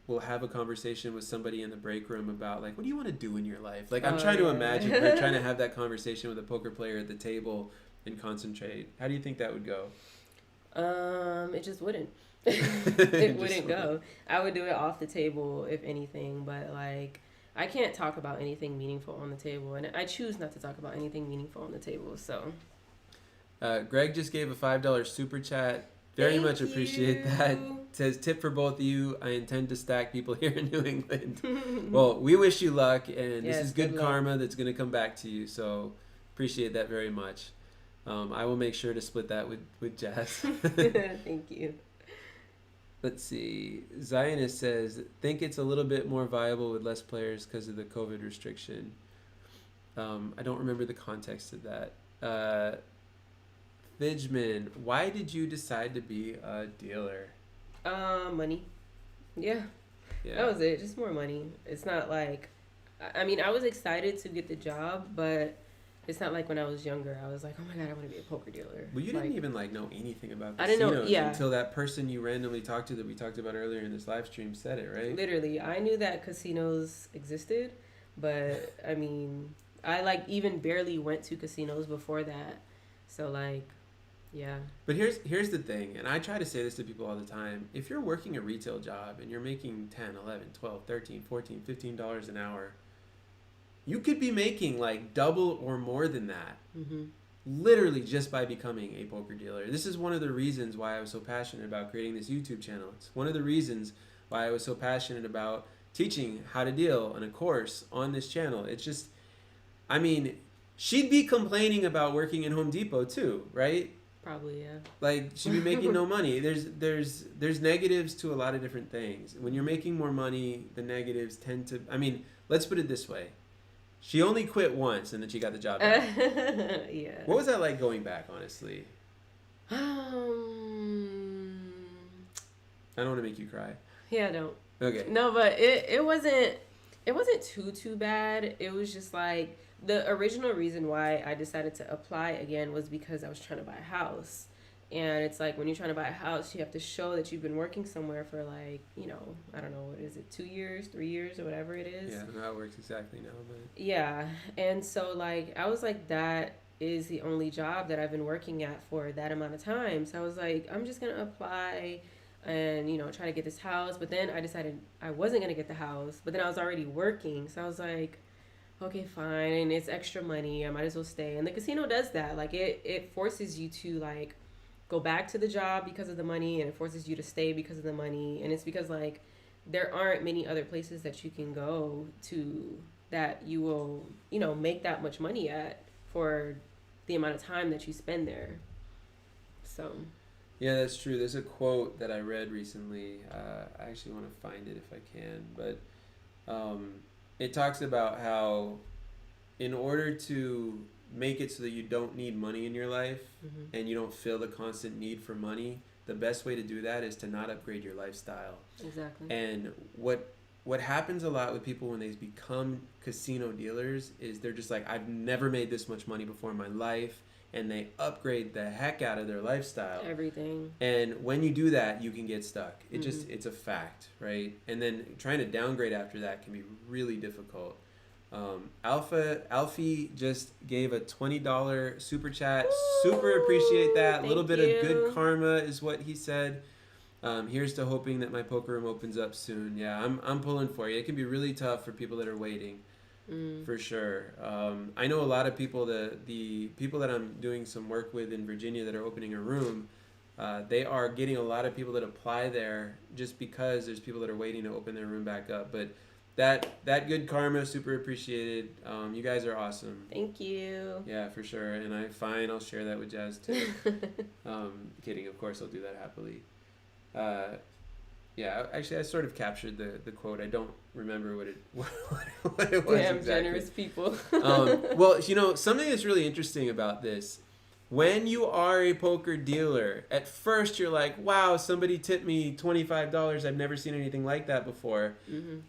will have a conversation with somebody in the break room about, like, what do you want to do in your life? Like, I'm trying to imagine her trying to have that conversation with a poker player at the table and concentrate. How do you think that would go? It just wouldn't. It wouldn't go. I would do it off the table, if anything, but like, I can't talk about anything meaningful on the table, and I choose not to talk about anything meaningful on the table, so. Greg just gave a $5 super chat. Very much appreciate that. Says, tip for both of you. I intend to stack people here in New England. Well, we wish you luck, and this is good karma that's going to come back to you. So appreciate that very much. I will make sure to split that with Jazz. Thank you. Let's see. Zionist says, think it's a little bit more viable with less players because of the COVID restriction. I don't remember the context of that. Fidgeman, why did you decide to be a dealer? Money. Yeah. That was it. Just more money. It's not like, I mean, I was excited to get the job, but it's not like when I was younger, I was like, oh my God, I want to be a poker dealer. Well, you didn't even know anything about casinos until that person you randomly talked to that we talked about earlier in this live stream said it, right? Literally. I knew that casinos existed, but I mean, I even barely went to casinos before that. So yeah. But here's the thing, and I try to say this to people all the time. If you're working a retail job and you're making 10, 11, 12, 13, 14, $15 an hour, you could be making double or more than that. Literally just by becoming a poker dealer. This is one of the reasons why I was so passionate about creating this YouTube channel. It's one of the reasons why I was so passionate about teaching how to deal on a course on this channel. It's just, I mean, she'd be complaining about working in Home Depot too, right? Probably, yeah. She'd be making no money. There's negatives to a lot of different things. When you're making more money, the negatives tend to, I mean, let's put it this way. She only quit once and then she got the job back. Yeah. What was that like going back, honestly? I don't want to make you cry. Yeah, don't. Okay. No, but it wasn't too bad. It was just like, the original reason why I decided to apply again was because I was trying to buy a house. And it's like, when you're trying to buy a house, you have to show that you've been working somewhere for I don't know, what is it, 2 years, 3 years, or whatever it is. Yeah, I don't know how it works exactly now, but. Yeah. And so I was like, that is the only job that I've been working at for that amount of time. So I was like, I'm just going to apply and, try to get this house. But then I decided I wasn't going to get the house, but then I was already working. So I was like, okay, fine, it's extra money, I might as well stay. And the casino does that. It forces you to go back to the job because of the money, and it forces you to stay because of the money. And it's because there aren't many other places that you can go to that you will make that much money at for the amount of time that you spend there. So yeah, that's true. There's a quote that I read recently. I actually want to find it if I can, but it talks about how in order to make it so that you don't need money in your life and you don't feel the constant need for money, the best way to do that is to not upgrade your lifestyle. Exactly. And what happens a lot with people when they become casino dealers is they're just like, I've never made this much money before in my life, and they upgrade the heck out of their lifestyle. Everything. And when you do that, you can get stuck. It's a fact, right? And then trying to downgrade after that can be really difficult. Alfie just gave a $20 super chat. Woo! Super appreciate that. A little bit of good karma is what he said. Here's to hoping that my poker room opens up soon. Yeah, I'm pulling for you. It can be really tough for people that are waiting. For sure. I know a lot of people, the people that I'm doing some work with in Virginia that are opening a room, they are getting a lot of people that apply there just because there's people that are waiting to open their room back up. But that good karma, super appreciated. You guys are awesome. Thank you. Yeah, for sure. And I'll share that with Jazz too. Kidding, of course I'll do that happily. Yeah, actually, I sort of captured the quote. I don't remember what it was Damn, exactly. generous people. Well, something that's really interesting about this, when you are a poker dealer, at first you're like, wow, somebody tipped me $25. I've never seen anything like that before.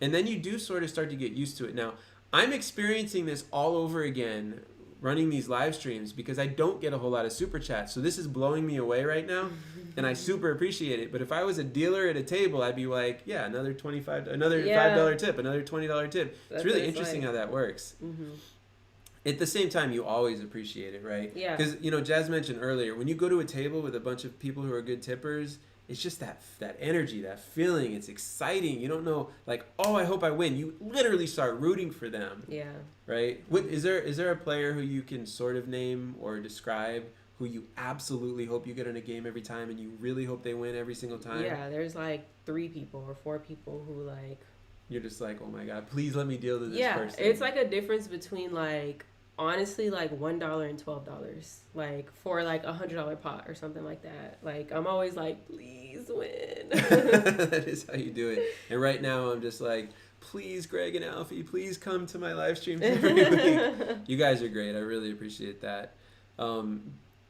And then you do sort of start to get used to it. Now, I'm experiencing this all over again running these live streams because I don't get a whole lot of super chats. So this is blowing me away right now, and I super appreciate it. But if I was a dealer at a table, I'd be like, yeah, another $5 tip, another $20 tip. That's it's really what interesting like. how that works. Mm-hmm. At the same time, you always appreciate it, right? Yeah. Because, Jazz mentioned earlier, when you go to a table with a bunch of people who are good tippers, it's just that energy, that feeling. It's exciting. You don't know, like, oh, I hope I win. You literally start rooting for them. Yeah. Right? Is there a player who you can sort of name or describe who you absolutely hope you get in a game every time and you really hope they win every single time? Yeah, there's like 3 people or 4 people who like... You're just like, oh my God, please let me deal to this person. Yeah, it's like a difference between like... honestly, like $1 and $12, like for like $100 pot or something like that. Like I'm always like, please win. That is how you do it. And right now I'm just like, please, Greg and Alfie, please come to my live streams every week. You guys are great. I really appreciate that.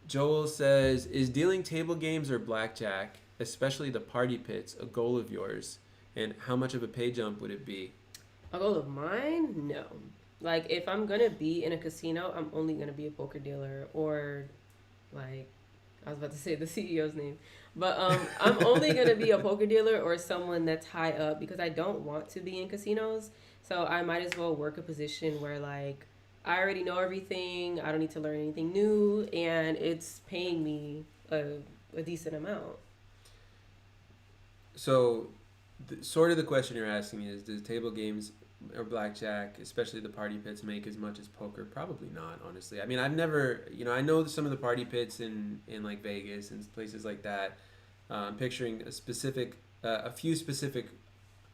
Joel says, is dealing table games or blackjack, especially the party pits, a goal of yours? And how much of a pay jump would it be? A goal of mine? No. Like, if I'm going to be in a casino, I'm only going to be a poker dealer or, like, I was about to say the CEO's name. But I'm only going to be a poker dealer or someone that's high up because I don't want to be in casinos. So I might as well work a position where, like, I already know everything. I don't need to learn anything new. And it's paying me a decent amount. So, sort of the question you're asking is, does table games or blackjack, especially the party pits, make as much as poker? Probably not, honestly. I mean, I've never, I know some of the party pits in like Vegas and places like that. Picturing a few specific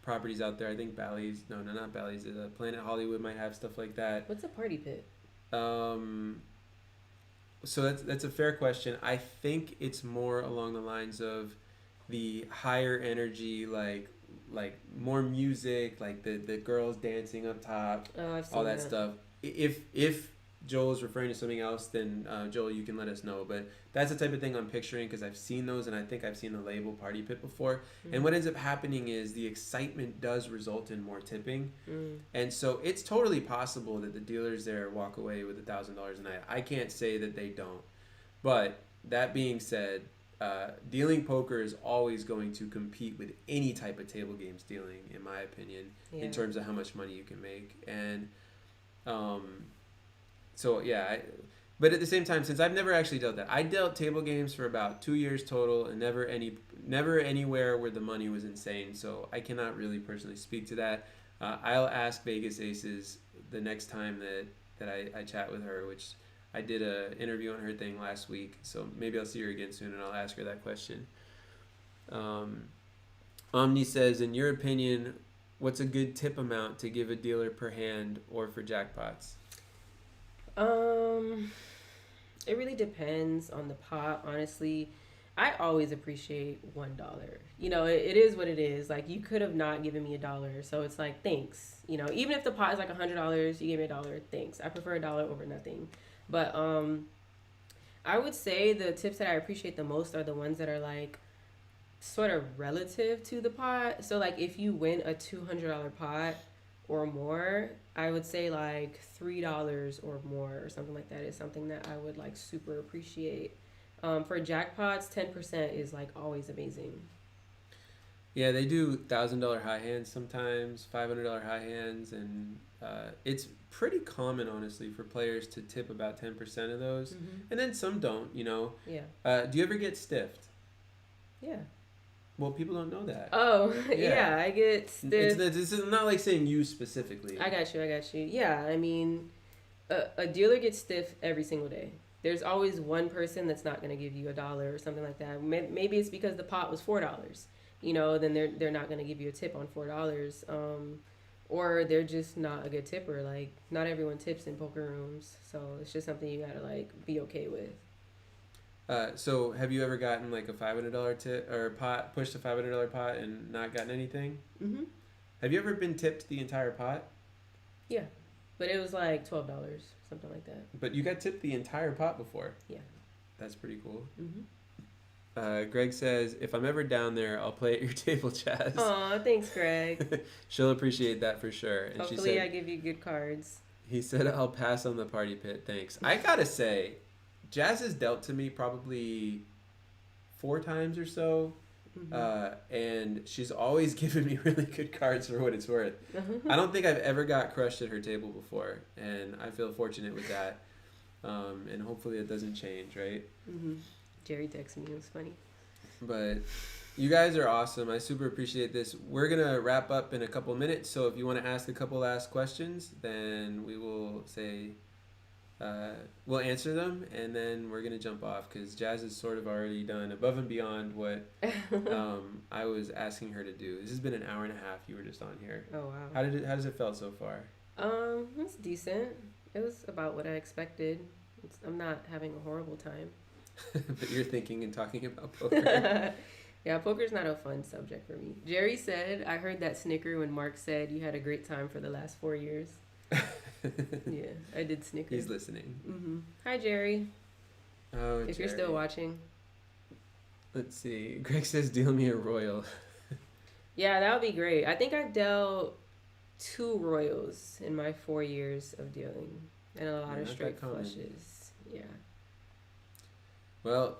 properties out there. I think Bally's, no, not Bally's. Planet Hollywood might have stuff like that. What's a party pit? So that's a fair question. I think it's more along the lines of the higher energy, like more music, like the girls dancing up top, I've seen all that stuff. If Joel is referring to something else, then Joel, you can let us know. But that's the type of thing I'm picturing because I've seen those, and I think I've seen the label party pit before. Mm-hmm. And what ends up happening is the excitement does result in more tipping. Mm. And so it's totally possible that the dealers there walk away with $1,000 a night. I can't say that they don't. But that being said, dealing poker is always going to compete with any type of table games dealing, in my opinion, in terms of how much money you can make. And so, yeah, but at the same time, since I've never actually dealt that, I dealt table games for about 2 years total and never anywhere where the money was insane. So I cannot really personally speak to that. I'll ask Vegas Aces the next time that I chat with her, which I did an interview on her thing last week, so maybe I'll see her again soon and I'll ask her that question. Omni says, in your opinion, what's a good tip amount to give a dealer per hand or for jackpots? It really depends on the pot, honestly. I always appreciate $1. It is what it is. Like, you could have not given me $1, so it's like, thanks. Even if the pot is like $100, you gave me $1, thanks. I prefer $1 over nothing. But I would say the tips that I appreciate the most are the ones that are like sort of relative to the pot. So like if you win a $200 pot or more, I would say like $3 or more or something like that is something that I would like super appreciate. For jackpots, 10% is like always amazing. Yeah, they do $1,000 high hands sometimes, $500 high hands, and it's pretty common, honestly, for players to tip about 10% of those, and then some don't. Yeah. Do you ever get stiffed? Yeah. Well, people don't know that. Oh, yeah, I get stiffed. This is not like saying you specifically. I got you. Yeah, I mean, a dealer gets stiffed every single day. There's always one person that's not going to give you $1 or something like that. Maybe it's because the pot was $4. Then they're not going to give you a tip on $4. Or they're just not a good tipper. Like, not everyone tips in poker rooms. So it's just something you got to, like, be okay with. So have you ever gotten, like, a $500 tip or pot, pushed a $500 pot and not gotten anything? Mm-hmm. Have you ever been tipped the entire pot? Yeah. But it was, like, $12, something like that. But you got tipped the entire pot before? Yeah. That's pretty cool. Mm-hmm. Greg says, if I'm ever down there, I'll play at your table, Jazz. Aw, thanks, Greg. She'll appreciate that for sure. And hopefully I give you good cards. He said, "I'll pass on the party pit. Thanks." I gotta say, Jazz has dealt to me probably 4 times or so, and she's always given me really good cards for what it's worth. I don't think I've ever got crushed at her table before, and I feel fortunate with that. And hopefully it doesn't change, right? Jerry texted me. It was funny. But you guys are awesome. I super appreciate this. We're going to wrap up in a couple minutes. So if you want to ask a couple last questions, then we will say, we'll answer them. And then we're going to jump off because Jazz has sort of already done above and beyond what I was asking her to do. This has been an hour and a half. You were just on here. Oh, wow. How does it felt so far? It's decent. It was about what I expected. I'm not having a horrible time. But you're thinking and talking about poker. Yeah, poker's not a fun subject for me. Jerry said, I heard that snicker when Mark said you had a great time for the last 4 years. Yeah, I did snicker. He's listening. Hi, Jerry. Oh, if you're still watching. Let's see. Greg says, deal me a royal. Yeah, that would be great. I think I've dealt 2 royals in my 4 years of dealing. And a lot of straight flushes. Yeah. Well,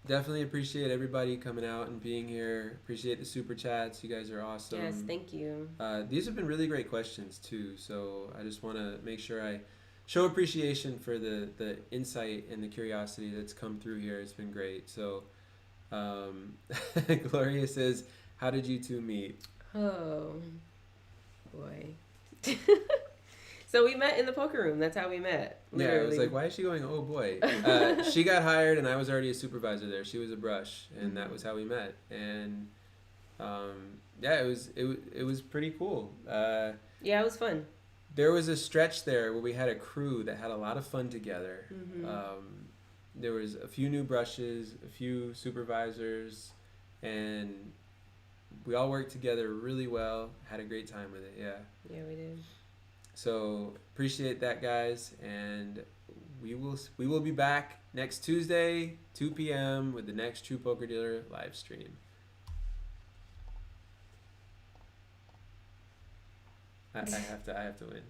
definitely appreciate everybody coming out and being here. Appreciate the super chats. You guys are awesome. Yes, thank you. These have been really great questions too. So I just want to make sure I show appreciation for the insight and the curiosity that's come through here. It's been great. So Gloria says, how did you two meet? Oh, boy. So we met in the poker room. That's how we met. Literally. Yeah, I was like, why is she going, oh boy? She got hired and I was already a supervisor there. She was a brush and that was how we met. And yeah, it was pretty cool. Yeah, it was fun. There was a stretch there where we had a crew that had a lot of fun together. There was a few new brushes, a few supervisors, and we all worked together really well. Had a great time with it, yeah. Yeah, we did. So appreciate that, guys, and we will be back next Tuesday, 2 p.m. with the next True Poker Dealer live stream. I have to win.